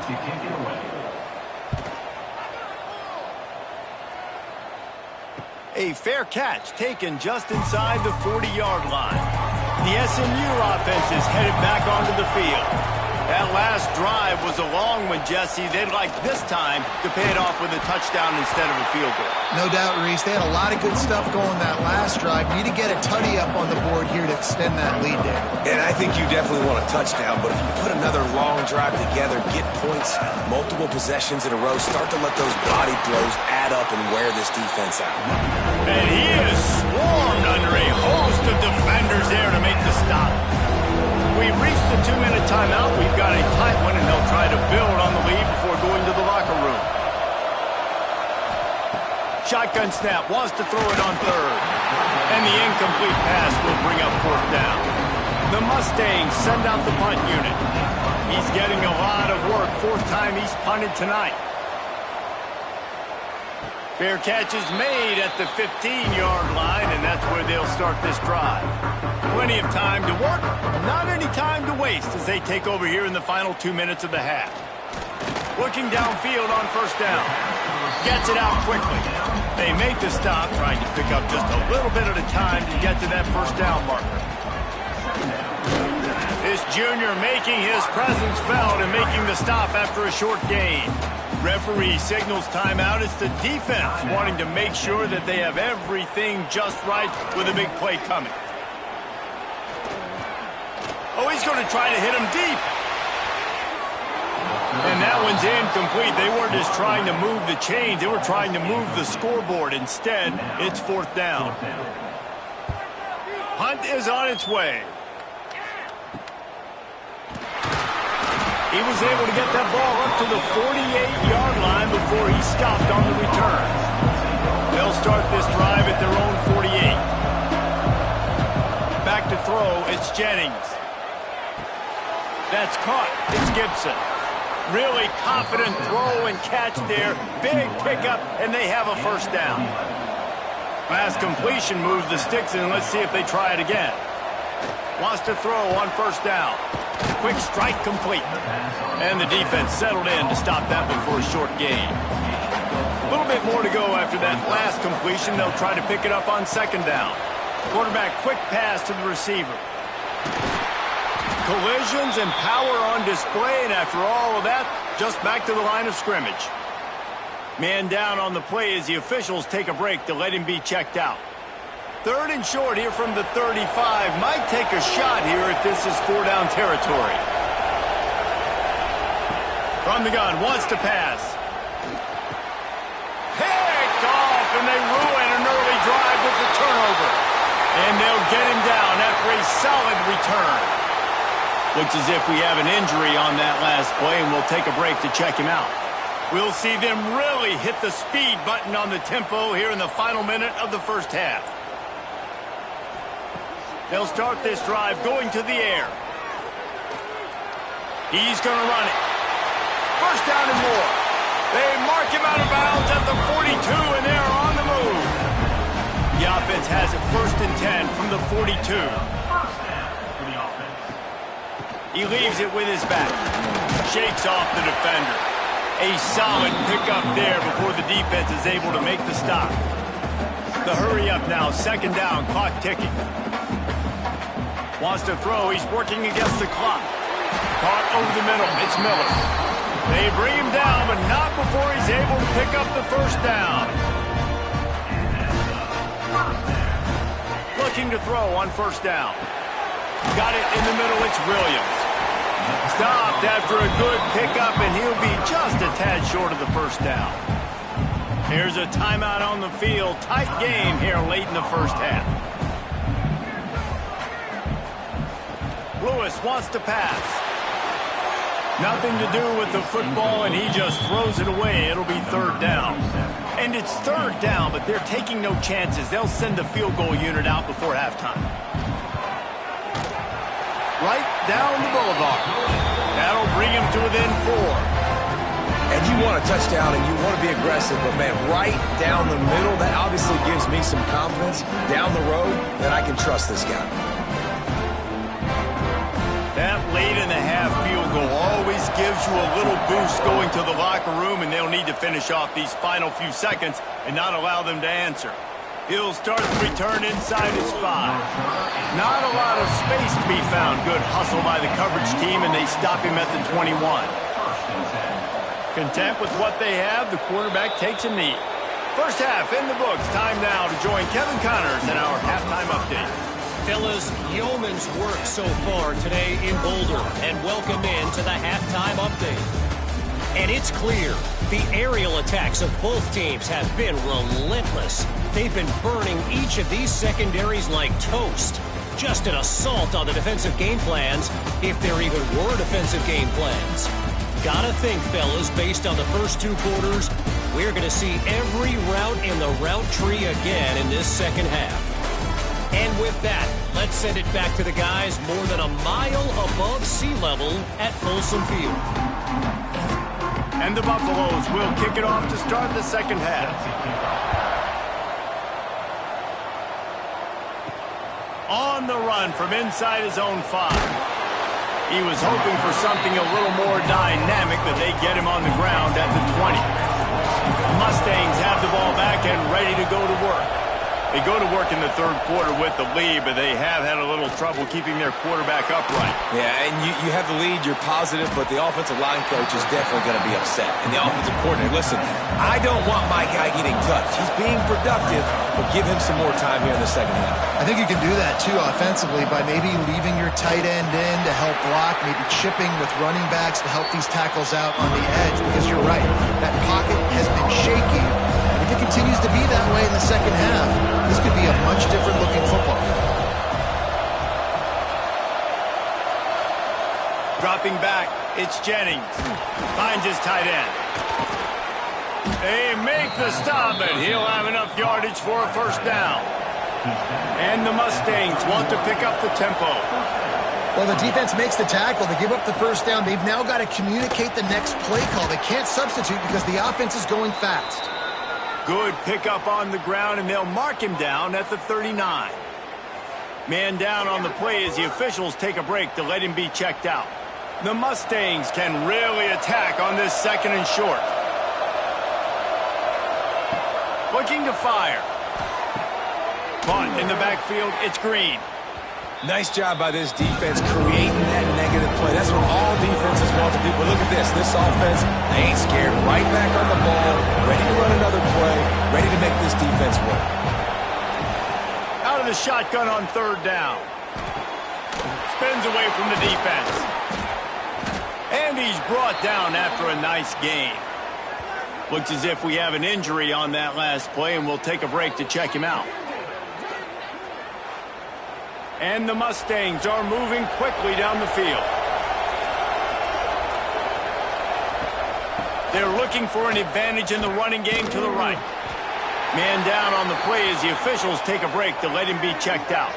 A fair catch taken just inside the 40-yard line. The SMU offense is headed back onto the field. That last drive was a long one, Jesse. They'd like this time to pay it off with a touchdown instead of a field goal. No doubt, Reese. They had a lot of good stuff going that last drive. Need to get a tutty up on the board here to extend that lead there. And I think you definitely want a touchdown, but if you put another long drive together, get points, multiple possessions in a row, start to let those body blows add up and wear this defense out. And he is swarmed under a host of defenders there to make the stop. We've reached the 2-minute timeout. We've got a tight one, and they'll try to build on the lead before going to the locker room. Shotgun snap, wants to throw it on third. And the incomplete pass will bring up fourth down. The Mustangs send out the punt unit. He's getting a lot of work. 4th time he's punted tonight. Fair catch is made at the 15-yard line, and that's where they'll start this drive. Plenty of time to work, not any time to waste as they take over here in the final 2 minutes of the half. Looking downfield on first down. Gets it out quickly. They make the stop, trying to pick up just a little bit at a time to get to that first down marker. This junior making his presence felt and making the stop after a short gain. Referee signals timeout. It's the defense wanting to make sure that they have everything just right with a big play coming. Oh, he's going to try to hit him deep. And that one's incomplete. They weren't just trying to move the chains. They were trying to move the scoreboard. Instead, it's fourth down. Punt is on its way. He was able to get that ball up to the 48-yard line before he stopped on the return. They'll start this drive at their own 48. Back to throw, it's Jennings. That's caught. It's Gibson. Really confident throw and catch there. Big pickup, and they have a first down. Last completion moves the sticks in. Let's see if they try it again. Wants to throw on first down. Quick strike complete. And the defense settled in to stop that one for a short gain. A little bit more to go after that last completion. They'll try to pick it up on second down. Quarterback quick pass to the receiver. Collisions and power on display, and after all of that, just back to the line of scrimmage. Man down on the play as the officials take a break to let him be checked out. Third and short here from the 35. Might take a shot here if this is 4-down territory. From the gun, wants to pass. Picked off, and they ruin an early drive with the turnover. And they'll get him down after a solid return. Looks as if we have an injury on that last play, and we'll take a break to check him out. We'll see them really hit the speed button on the tempo here in the final minute of the first half. They'll start this drive going to the air. He's going to run it. First down and more. They mark him out of bounds at the 42, and they're on the move. The offense has it 1st and 10 from the 42. He leaves it with his back. Shakes off the defender. A solid pickup there before the defense is able to make the stop. The hurry up now, 2nd down, clock ticking. Wants to throw, he's working against the clock. Caught over the middle, it's Miller. They bring him down, but not before he's able to pick up the 1st down. Looking to throw on 1st down. Got it in the middle, it's Williams. Stopped after a good pickup, and he'll be just a tad short of the 1st down. Here's a timeout on the field. Tight game here late in the first half. Lewis wants to pass. Nothing to do with the football, and he just throws it away. It'll be 3rd down. And it's 3rd down, but they're taking no chances. They'll send the field goal unit out before halftime. Right down the boulevard. That'll bring him to within 4. And you want a touchdown and you want to be aggressive, but man, right down the middle, that obviously gives me some confidence down the road that I can trust this guy. That late in the half field goal always gives you a little boost going to the locker room, and they'll need to finish off these final few seconds and not allow them to answer. He'll start the return inside his 5. Not a lot of space to be found. Good hustle by the coverage team, and they stop him at the 21. Content with what they have, the quarterback takes a knee. First half in the books. Time now to join Kevin Connors in our halftime update. Fellas, yeoman's work so far today in Boulder, and welcome in to the halftime update. And it's clear, the aerial attacks of both teams have been relentless. They've been burning each of these secondaries like toast. Just an assault on the defensive game plans, if there even were defensive game plans. Gotta think, fellas, based on the first 2 quarters, we're going to see every route in the route tree again in this second half. And with that, let's send it back to the guys more than a mile above sea level at Folsom Field. And the Buffaloes will kick it off to start the second half. On the run from inside his own 5. He was hoping for something a little more dynamic, but they get him on the ground at the 20. The Mustangs have the ball back and ready to go to work. They go to work in the 3rd quarter with the lead, but they have had a little trouble keeping their quarterback upright. Yeah, and you have the lead, you're positive, but the offensive line coach is definitely going to be upset. And the offensive coordinator, listen, I don't want my guy getting touched. He's being productive, but give him some more time here in the second half. I think you can do that, too, offensively, by maybe leaving your tight end in to help block, maybe chipping with running backs to help these tackles out on the edge, because you're right, that pocket has been shaky. If it continues to be that way in the second half, this could be a much different looking football. Dropping back, it's Jennings. Finds his tight end. They make the stop, and he'll have enough yardage for a 1st down. And the Mustangs want to pick up the tempo. Well, the defense makes the tackle. They give up the 1st down. They've now got to communicate the next play call. They can't substitute because the offense is going fast. Good pickup on the ground, and they'll mark him down at the 39. Man down on the play as the officials take a break to let him be checked out. The Mustangs can really attack on this 2nd and short. Looking to fire. Caught in the backfield, it's Green. Nice job by this defense creating that negative play. That's what all defenses want to do. But look at this. This offense, they ain't scared. Right back on the ball, ready to run another play, ready to make this defense work. Out of the shotgun on 3rd down. Spins away from the defense. And he's brought down after a nice gain. Looks as if we have an injury on that last play, and we'll take a break to check him out. And the Mustangs are moving quickly down the field. They're looking for an advantage in the running game to the right. Man down on the play as the officials take a break to let him be checked out.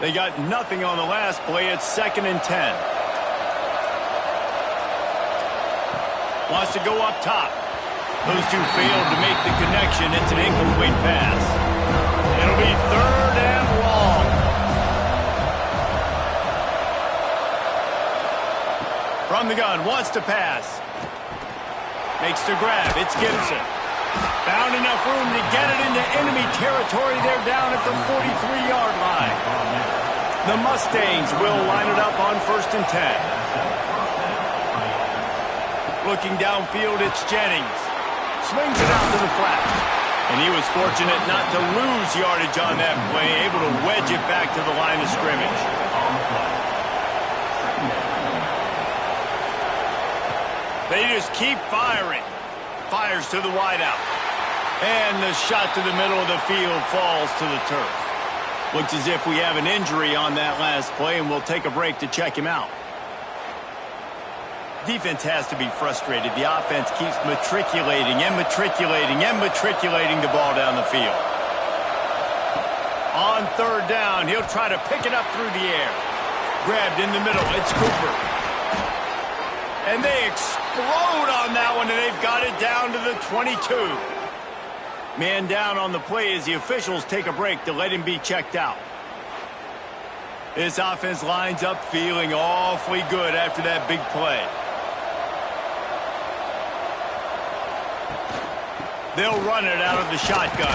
They got nothing on the last play. It's 2nd and 10. Wants to go up top. Those two failed to make the connection. It's an incomplete pass. It'll be 3rd and long. From the gun, wants to pass. Makes the grab. It's Gibson. Found enough room to get it into enemy territory. They're down at the 43-yard line. The Mustangs will line it up on 1st and 10. Looking downfield, it's Jennings. Swings it out to the flat. And he was fortunate not to lose yardage on that play, able to wedge it back to the line of scrimmage. They just keep firing. Fires to the wideout. And the shot to the middle of the field falls to the turf. Looks as if we have an injury on that last play, and we'll take a break to check him out. Defense has to be frustrated. The offense keeps matriculating and matriculating and matriculating the ball down the field. On 3rd down, he'll try to pick it up through the air. Grabbed in the middle, it's Cooper. And they explode on that one, and they've got it down to the 22. Man down on the play as the officials take a break to let him be checked out. This offense lines up feeling awfully good after that big play. They'll run it out of the shotgun.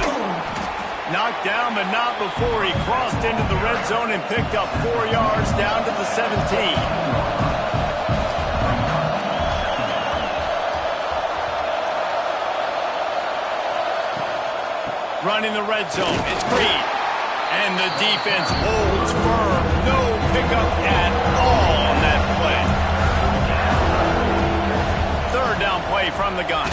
Knocked down, but not before he crossed into the red zone and picked up 4 yards down to the 17. Running the red zone, it's Green. And the defense holds firm. No pickup at all on that play. 3rd down play from the gun.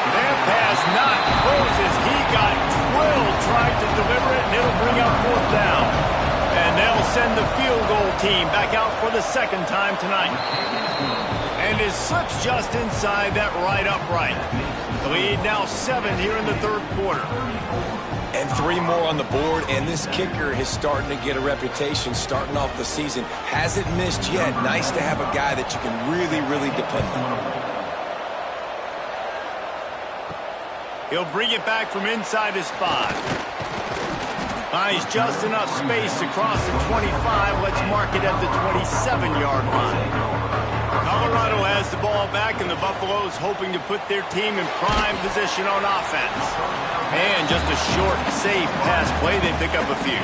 That pass not close as he got drilled, tried to deliver it, and it'll bring up 4th down. And they'll send the field goal team back out for the 2nd time tonight. And it slips just inside that right upright. The lead now 7 here in the 3rd quarter. And 3 more on the board, and this kicker is starting to get a reputation starting off the season. Hasn't missed yet. Nice to have a guy that you can really, really depend on. He'll bring it back from inside his spot. Finds just enough space to cross the 25. Let's mark it at the 27-yard line. Colorado has the ball back, and the Buffaloes hoping to put their team in prime position on offense. And just a short, safe pass play, they pick up a few.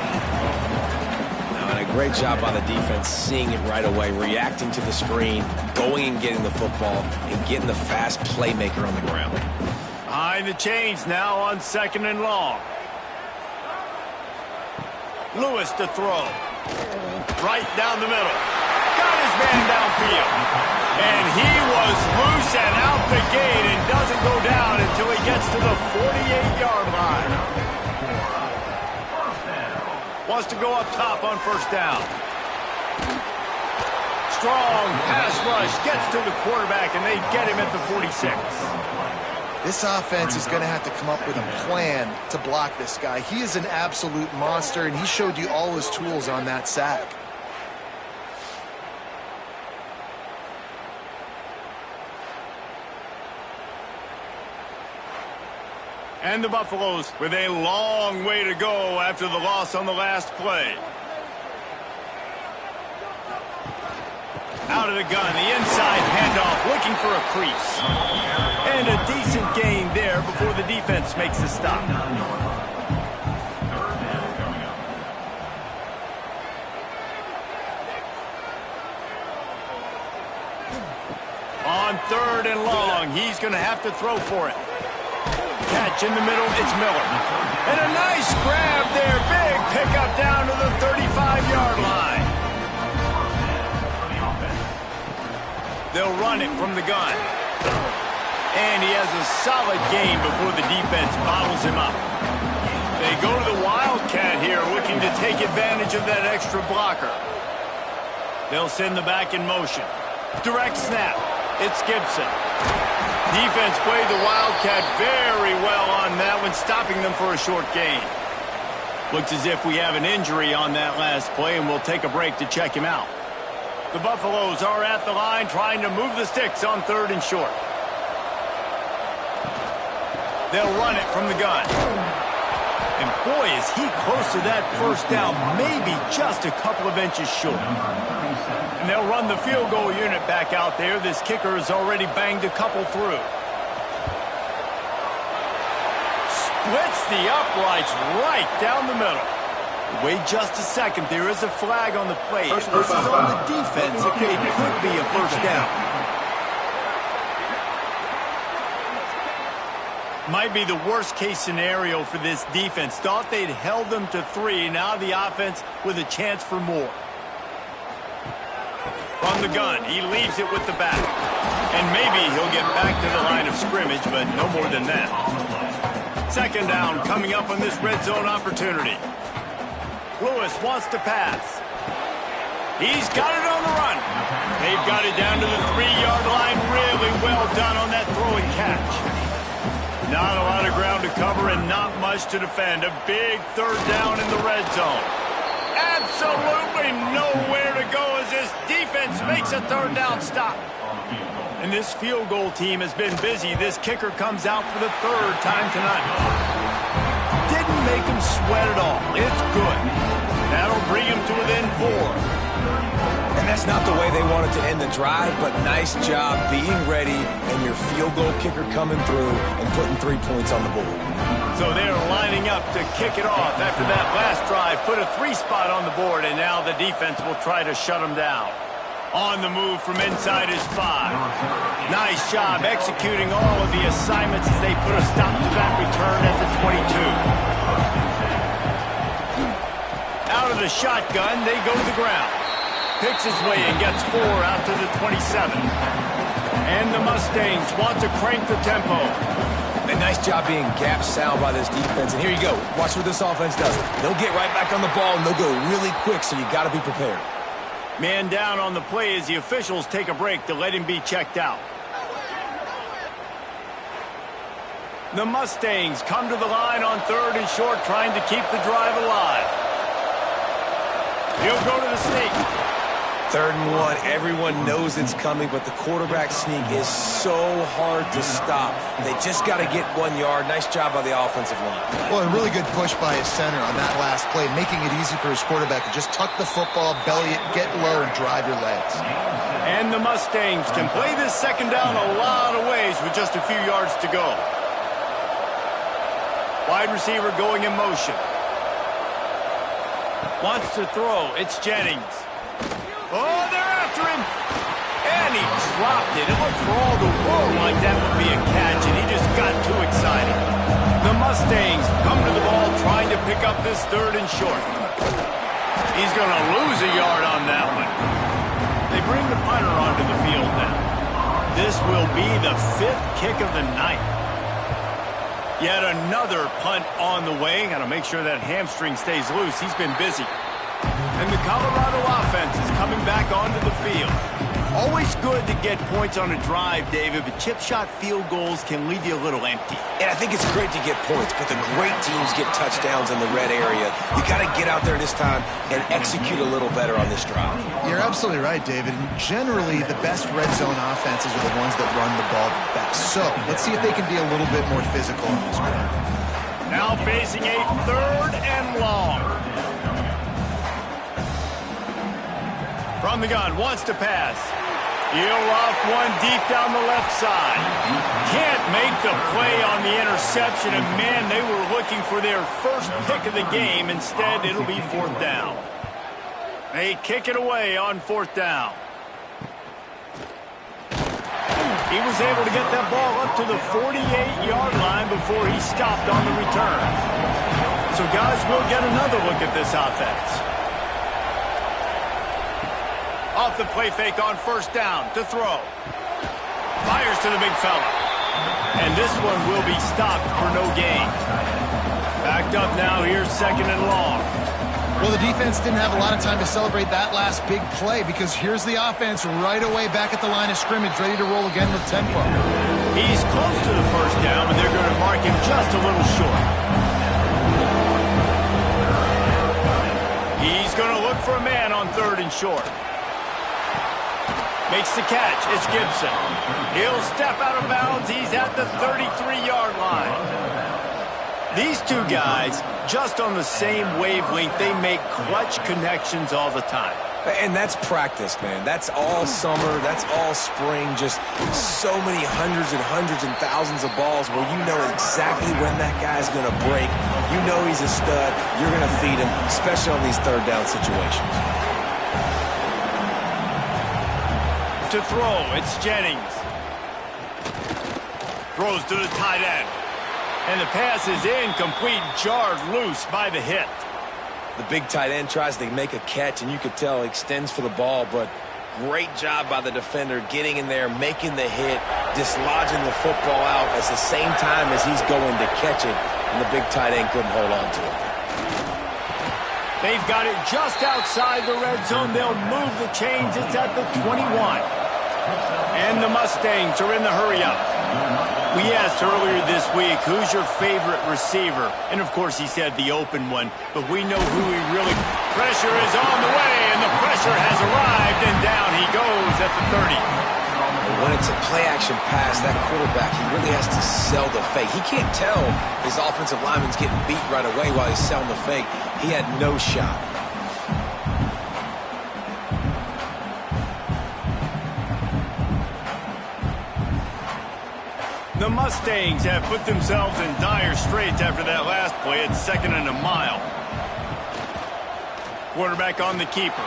And a great job by the defense, seeing it right away, reacting to the screen, going and getting the football, and getting the fast playmaker on the ground. Behind the chains now on 2nd and long. Lewis to throw. Right down the middle. Got his man downfield. And he was loose and out the gate and doesn't go down until he gets to the 48-yard line. Wants to go up top on 1st down. Strong pass rush gets to the quarterback, and they get him at the 46. This offense is going to have to come up with a plan to block this guy. He is an absolute monster, and he showed you all his tools on that sack. And the Buffaloes with a long way to go after the loss on the last play. Out of the gun, the inside handoff, looking for a crease. And a decent gain there before the defense makes the stop. On 3rd and long, he's going to have to throw for it. Catch in the middle, it's Miller. And a nice grab there, big pickup down to the 35-yard line. They'll run it from the gun. And he has a solid gain before the defense bottles him up. They go to the Wildcat here, looking to to take advantage of that extra blocker. They'll send the back in motion. Direct snap. It's Gibson. Defense played the Wildcat very well on that one, stopping them for a short gain. Looks as if we have an injury on that last play, and we'll take a break to check him out. The Buffaloes are at the line trying to move the sticks on 3rd and short. They'll run it from the gun. And boy, is he close to that first down, maybe just a couple of inches short. And they'll run the field goal unit back out there. This kicker has already banged a couple through. Splits the uprights right down the middle. Wait just a second. There is a flag on the play. If this is on the defense, it could be a first down. Might be the worst-case scenario for this defense. Thought they'd held them to 3. Now the offense with a chance for more. From the gun, he leaves it with the back. And maybe he'll get back to the line of scrimmage, but no more than that. 2nd down coming up on this red zone opportunity. Lewis wants to pass. He's got it on the run. They've got it down to the 3-yard line. Really well done on that throw and catch. Not a lot of ground to cover and not much to defend. A big 3rd down in the red zone. Absolutely nowhere to go as this defense makes a 3rd down stop. And this field goal team has been busy. This kicker comes out for the 3rd time tonight. Didn't make him sweat at all. It's good. That'll bring him to within 4. And that's not the way they wanted to end the drive, but nice job being ready and your field goal kicker coming through and putting 3 points on the board. So they're lining up to kick it off after that last drive. Put a 3 spot on the board, and now the defense will try to shut them down. On the move from inside is 5. Nice job executing all of the assignments as they put a stop to that return at the 22. Out of the shotgun, they go to the ground. Picks his way and gets 4 out to the 27. And the Mustangs want to crank the tempo. A nice job being gap sound by this defense. And here you go. Watch what this offense does. They'll get right back on the ball, and they'll go really quick, so you got to be prepared. Man down on the play as the officials take a break to let him be checked out. The Mustangs come to the line on 3rd and short, trying to keep the drive alive. He'll go to the sneak. 3rd and 1, everyone knows it's coming, but the quarterback sneak is so hard to stop. They just got to get 1 yard. Nice job by the offensive line. Well, a really good push by his center on that last play, making it easy for his quarterback to just tuck the football, belly it, get low, and drive your legs. And the Mustangs can play this 2nd down a lot of ways with just a few yards to go. Wide receiver going in motion. Wants to throw. It's Jennings. Oh, they're after him. And he dropped it. It looked for all the world like that would be a catch, and he just got too excited. The Mustangs come to the ball trying to pick up this 3rd and short. He's going to lose a yard on that one. They bring the punter onto the field now. This will be the 5th kick of the night. Yet another punt on the way. Got to make sure that hamstring stays loose. He's been busy. And the Colorado offense is coming back onto the field. Always good to get points on a drive, David, but chip shot field goals can leave you a little empty. And I think it's great to get points, but the great teams get touchdowns in the red area. You got to get out there this time and execute a little better on this drive. You're absolutely right, David. And generally, the best red zone offenses are the ones that run the ball the best. So let's see if they can be a little bit more physical in this one. Now facing a 3rd and long. From the gun, wants to pass. He'll loft one deep down the left side. Can't make the play on the interception, and man, they were looking for their first pick of the game. Instead, it'll be 4th down. They kick it away on 4th down. He was able to get that ball up to the 48-yard line before he stopped on the return. So, guys, we'll get another look at this offense. Off the play fake on 1st down to throw. Fires to the big fella. And this one will be stopped for no gain. Backed up now, here's 2nd and long. Well, the defense didn't have a lot of time to celebrate that last big play because here's the offense right away back at the line of scrimmage, ready to roll again with tempo. He's close to the first down, and they're going to mark him just a little short. He's going to look for a man on 3rd and short. Makes the catch. It's Gibson. He'll step out of bounds. He's at the 33-yard line. These two guys, just on the same wavelength, they make clutch connections all the time. And that's practice, man. That's all summer. That's all spring. Just so many hundreds and thousands of balls where you know exactly when that guy's going to break. You know he's a stud. You're going to feed him, especially on these 3rd down situations. To throw, it's Jennings. Throws to the tight end. And the pass is incomplete, jarred loose by the hit. The big tight end tries to make a catch, and you could tell he extends for the ball, but great job by the defender getting in there, making the hit, dislodging the football out at the same time as he's going to catch it, and the big tight end couldn't hold on to it. They've got it just outside the red zone. They'll move the chains. It's at the 21. And the Mustangs are in the hurry-up. We asked earlier this week, who's your favorite receiver? And, of course, he said the open one. But we know who he really... Pressure is on the way, and the pressure has arrived, and down he goes at the 30. When it's a play-action pass, that quarterback, he really has to sell the fake. He can't tell his offensive lineman's getting beat right away while he's selling the fake. He had no shot. The Mustangs have put themselves in dire straits after that last play. It's 2nd and a mile. Quarterback on the keeper.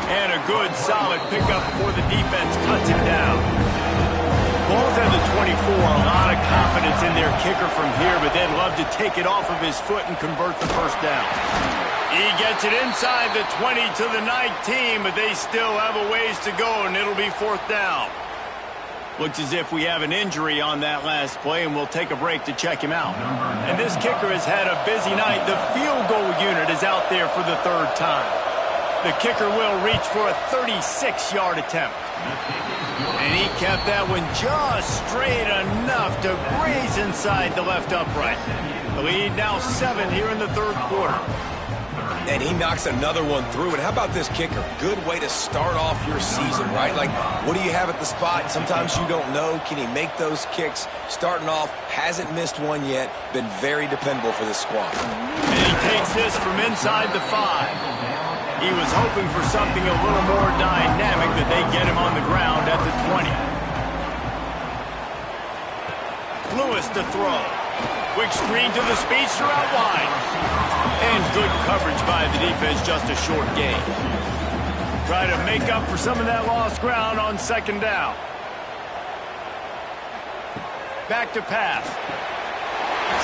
And a good, solid pickup before the defense cuts him down. Ball's at the 24. A lot of confidence in their kicker from here, but they'd love to take it off of his foot and convert the first down. He gets it inside the 20 to the 19, but they still have a ways to go, and it'll be 4th down. Looks as if we have an injury on that last play, and we'll take a break to check him out. And this kicker has had a busy night. The field goal unit is out there for the 3rd time. The kicker will reach for a 36-yard attempt. And he kept that one just straight enough to graze inside the left upright. The lead now 7 here in the 3rd quarter. And he knocks another one through. And how about this kicker? Good way to start off your season, right? Like, what do you have at the spot? Sometimes you don't know. Can he make those kicks? Starting off, hasn't missed one yet. Been very dependable for this squad. And he takes this from inside the 5. He was hoping for something a little more dynamic, that they get him on the ground at the 20. Lewis to throw. Quick screen to the speedster out wide. And good coverage by the defense, just a short gain. Try to make up for some of that lost ground on 2nd down. Back to pass.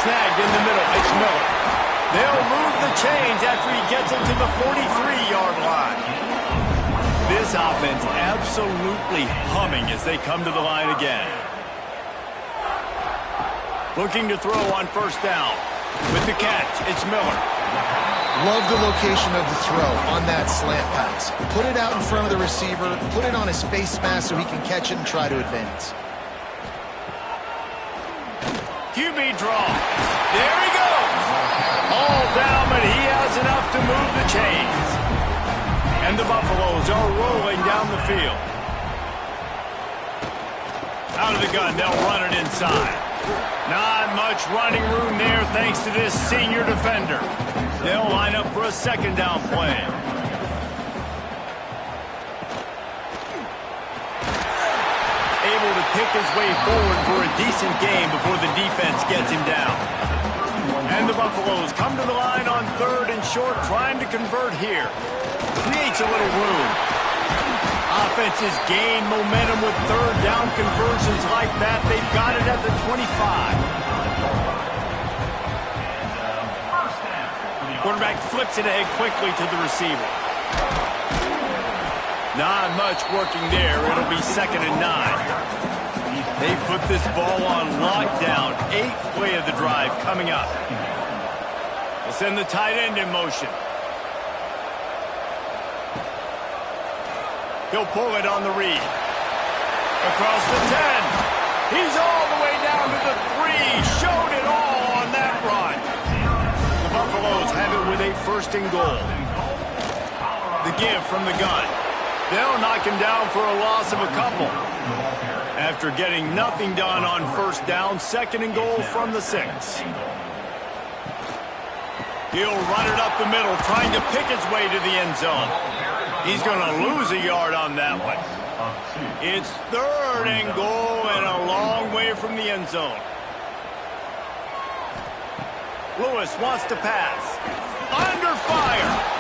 Snagged in the middle. It's Miller. They'll move the chains after he gets it to the 43-yard line. This offense absolutely humming as they come to the line again. Looking to throw on 1st down. With the catch, it's Miller. Love the location of the throw on that slant pass. Put it out in front of the receiver, put it on his face mask so he can catch it and try to advance. QB draw. There he goes. All down, but he has enough to move the chains. And the Buffaloes are rolling down the field. Out of the gun, they'll run it inside. Not much running room there thanks to this senior defender. They'll line up for a 2nd down play. Able to pick his way forward for a decent game before the defense gets him down. And the Buffaloes come to the line on 3rd and short, trying to convert here. Creates a little room. Offenses gain momentum with 3rd down conversions like that. They've got it at the 25. Quarterback flips it ahead quickly to the receiver. Not much working there. It'll be 2nd and 9. They put this ball on lockdown. 8th play of the drive coming up. They send the tight end in motion. He'll pull it on the read. Across the 10. He's all the way down to the 3. Showed it all on that run. The Buffaloes have it with a 1st and goal. The give from the gun. They'll knock him down for a loss of a couple. After getting nothing done on 1st down, 2nd and goal from the 6. He'll run it up the middle, trying to pick his way to the end zone. He's going to lose a yard on that one. It's 3rd and goal and a long way from the end zone. Lewis wants to pass. Under fire.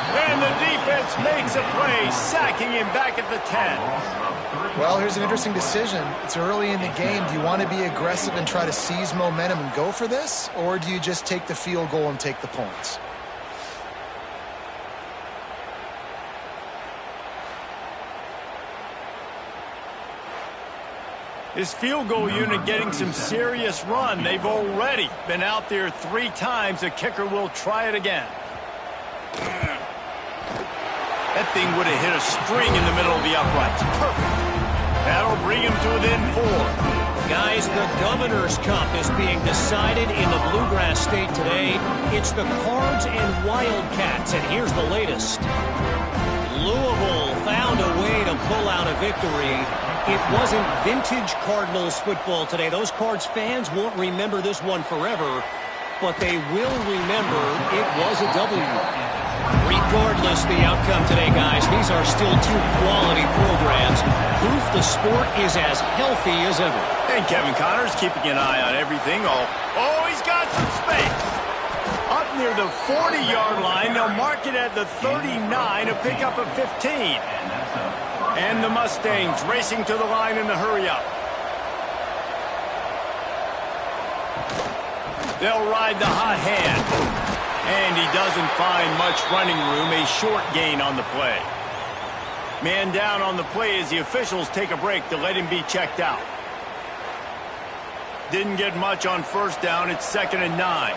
And the defense makes a play, sacking him back at the 10. Well, here's an interesting decision. It's early in the game. Do you want to be aggressive and try to seize momentum and go for this? Or do you just take the field goal and take the points? His field goal unit getting some serious run. They've already been out there 3 times. The kicker will try it again. That thing would have hit a string in the middle of the uprights. Perfect. That'll bring him to within 4. Guys, the Governor's Cup is being decided in the Bluegrass State today. It's the Cards and Wildcats, and here's the latest. Louisville found a way to pull out a victory. It wasn't vintage Cardinals football today. Those Cards fans won't remember this one forever, but they will remember it was a W. Regardless the outcome today, guys, these are still 2 quality programs. Proof the sport is as healthy as ever. And Kevin Connors keeping an eye on everything. Oh, he's got some space. Up near the 40-yard line, they'll mark it at the 39 to pick up a 15. And the Mustangs racing to the line in the hurry-up. They'll ride the hot hand. And he doesn't find much running room, a short gain on the play. Man down on the play as the officials take a break to let him be checked out. Didn't get much on 1st down, it's 2nd and 9.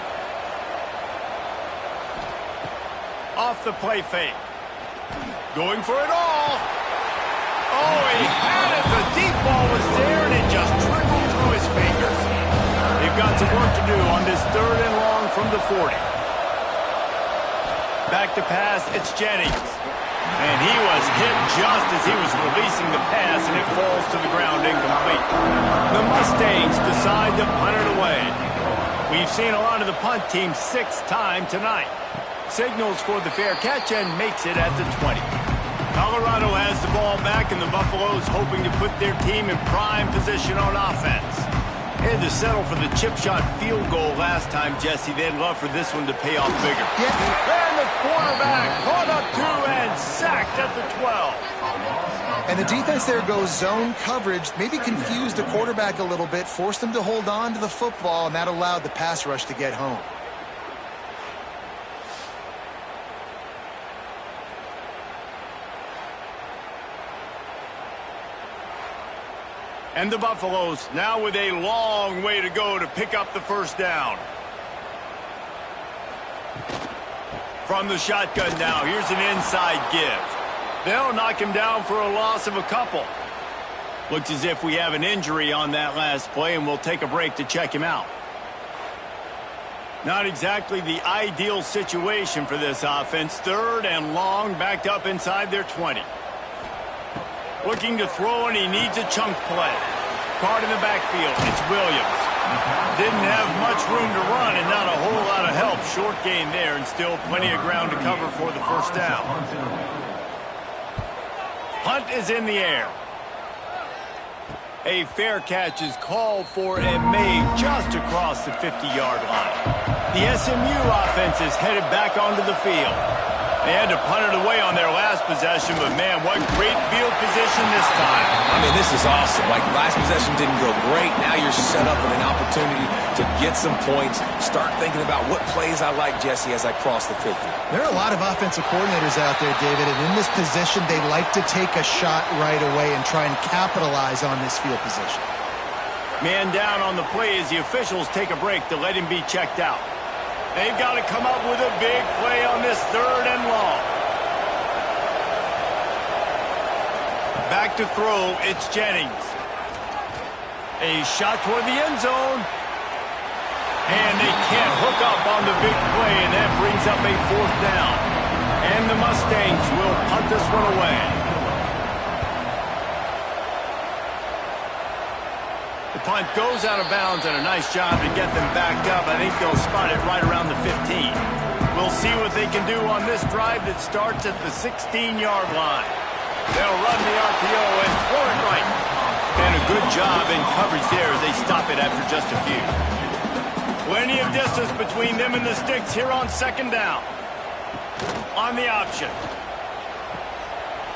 Off the play fake. Going for it all. Oh, he had it. The deep ball was there, and it just trickled through his fingers. They've got some work to do on this 3rd and long from the 40. Back to pass, it's Jennings. And he was hit just as he was releasing the pass, and it falls to the ground incomplete. The Mustangs decide to punt it away. We've seen a lot of the punt team 6th time tonight. Signals for the fair catch and makes it at the 20. Colorado has the ball back, and the Buffaloes hoping to put their team in prime position on offense. They had to settle for the chip shot field goal last time, Jesse. They'd love for this one to pay off bigger. Yeah. And the quarterback caught up 2 and sacked at the 12. And the defense there goes zone coverage, maybe confused the quarterback a little bit, forced him to hold on to the football, and that allowed the pass rush to get home. And the Buffaloes now with a long way to go to pick up the 1st down. From the shotgun now, here's an inside give. They'll knock him down for a loss of a couple. Looks as if we have an injury on that last play, and we'll take a break to check him out. Not exactly the ideal situation for this offense. 3rd and long, backed up inside their 20. Looking to throw, and he needs a chunk play. Card in the backfield. It's Williams. Didn't have much room to run and not a whole lot of help. Short gain there and still plenty of ground to cover for the 1st down. Punt is in the air. A fair catch is called for and made just across the 50-yard line. The SMU offense is headed back onto the field. They had to punt it away on their last possession, but man, what great field position this time. I mean, this is awesome. Like, last possession didn't go great. Now you're set up with an opportunity to get some points. Start thinking about what plays I like, Jesse, as I cross the 50. There are a lot of offensive coordinators out there, David, and in this position, they like to take a shot right away and try and capitalize on this field position. Man down on the play as the officials take a break to let him be checked out. They've got to come up with a big play on this 3rd and long. Back to throw, it's Jennings. A shot toward the end zone. And they can't hook up on the big play, and that brings up a 4th down. And the Mustangs will punt this one away. The punt goes out of bounds, and a nice job to get them backed up. I think they'll spot it right around the 15. We'll see what they can do on this drive that starts at the 16-yard line. They'll run the RPO and throw it right. And a good job in coverage there as they stop it after just a few. Plenty of distance between them and the sticks here on 2nd down. On the option.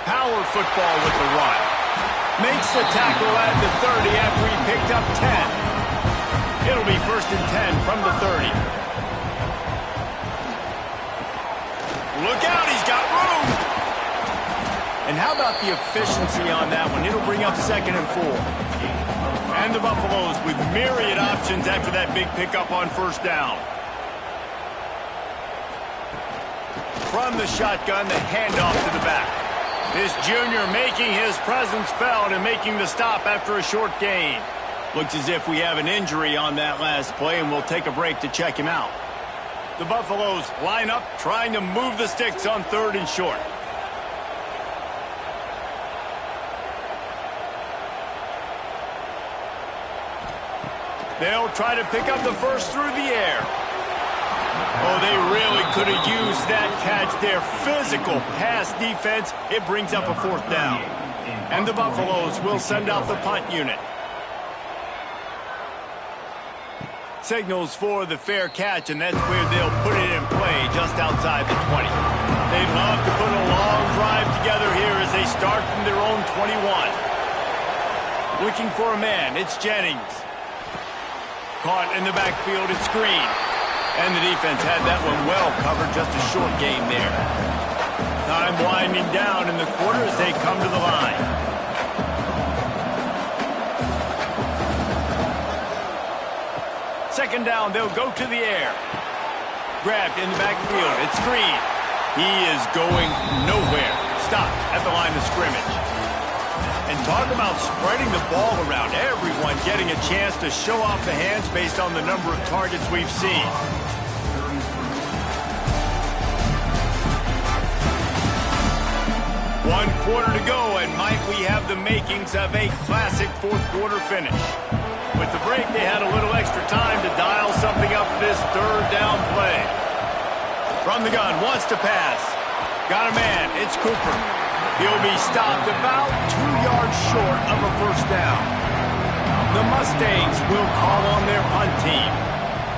Power football with the run. Makes the tackle at the 30 after he picked up 10. It'll be 1st and 10 from the 30. Look out, he's got room. And how about the efficiency on that one? It'll bring up 2nd and 4. And the Buffaloes with myriad options after that big pickup on 1st down. From the shotgun, the handoff to the back. This junior making his presence felt and making the stop after a short gain. Looks as if we have an injury on that last play, and we'll take a break to check him out. The Buffaloes line up, trying to move the sticks on 3rd and short. They'll try to pick up the first through the air. Oh, they really could have used that catch there. Physical pass defense. It brings up a 4th down. And the Buffaloes will send out the punt unit. Signals for the fair catch, and that's where they'll put it in play just outside the 20. They'd love to put a long drive together here as they start from their own 21. Looking for a man. It's Jennings. Caught in the backfield, it's Green. And the defense had that one well covered, just a short gain there. Time winding down in the quarter as they come to the line. Second down, they'll go to the air. Grabbed in the backfield, it's Green. He is going nowhere. Stopped at the line of scrimmage. And talk about spreading the ball around. Everyone getting a chance to show off the hands based on the number of targets we've seen. One quarter to go, and might we have the makings of a classic 4th quarter finish. With the break, they had a little extra time to dial something up for this 3rd down play. From the gun, wants to pass. Got a man, it's Cooper. He'll be stopped about 2 yards short of a 1st down. The Mustangs will call on their punt team.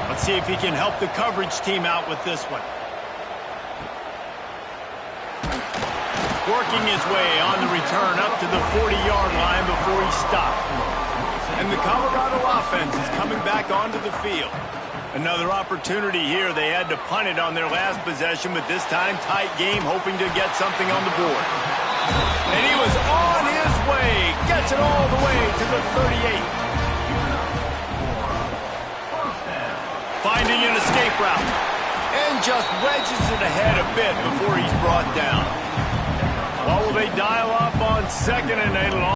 Let's see if he can help the coverage team out with this one. Working his way on the return up to the 40-yard line before he stopped. And the Colorado offense is coming back onto the field. Another opportunity here. They had to punt it on their last possession, but this time tight game, hoping to get something on the board. And he was on his way. Gets it all the way to the 38. Finding an escape route. And just wedges it ahead a bit before he's brought down. Well, will they dial up on 2nd and 8?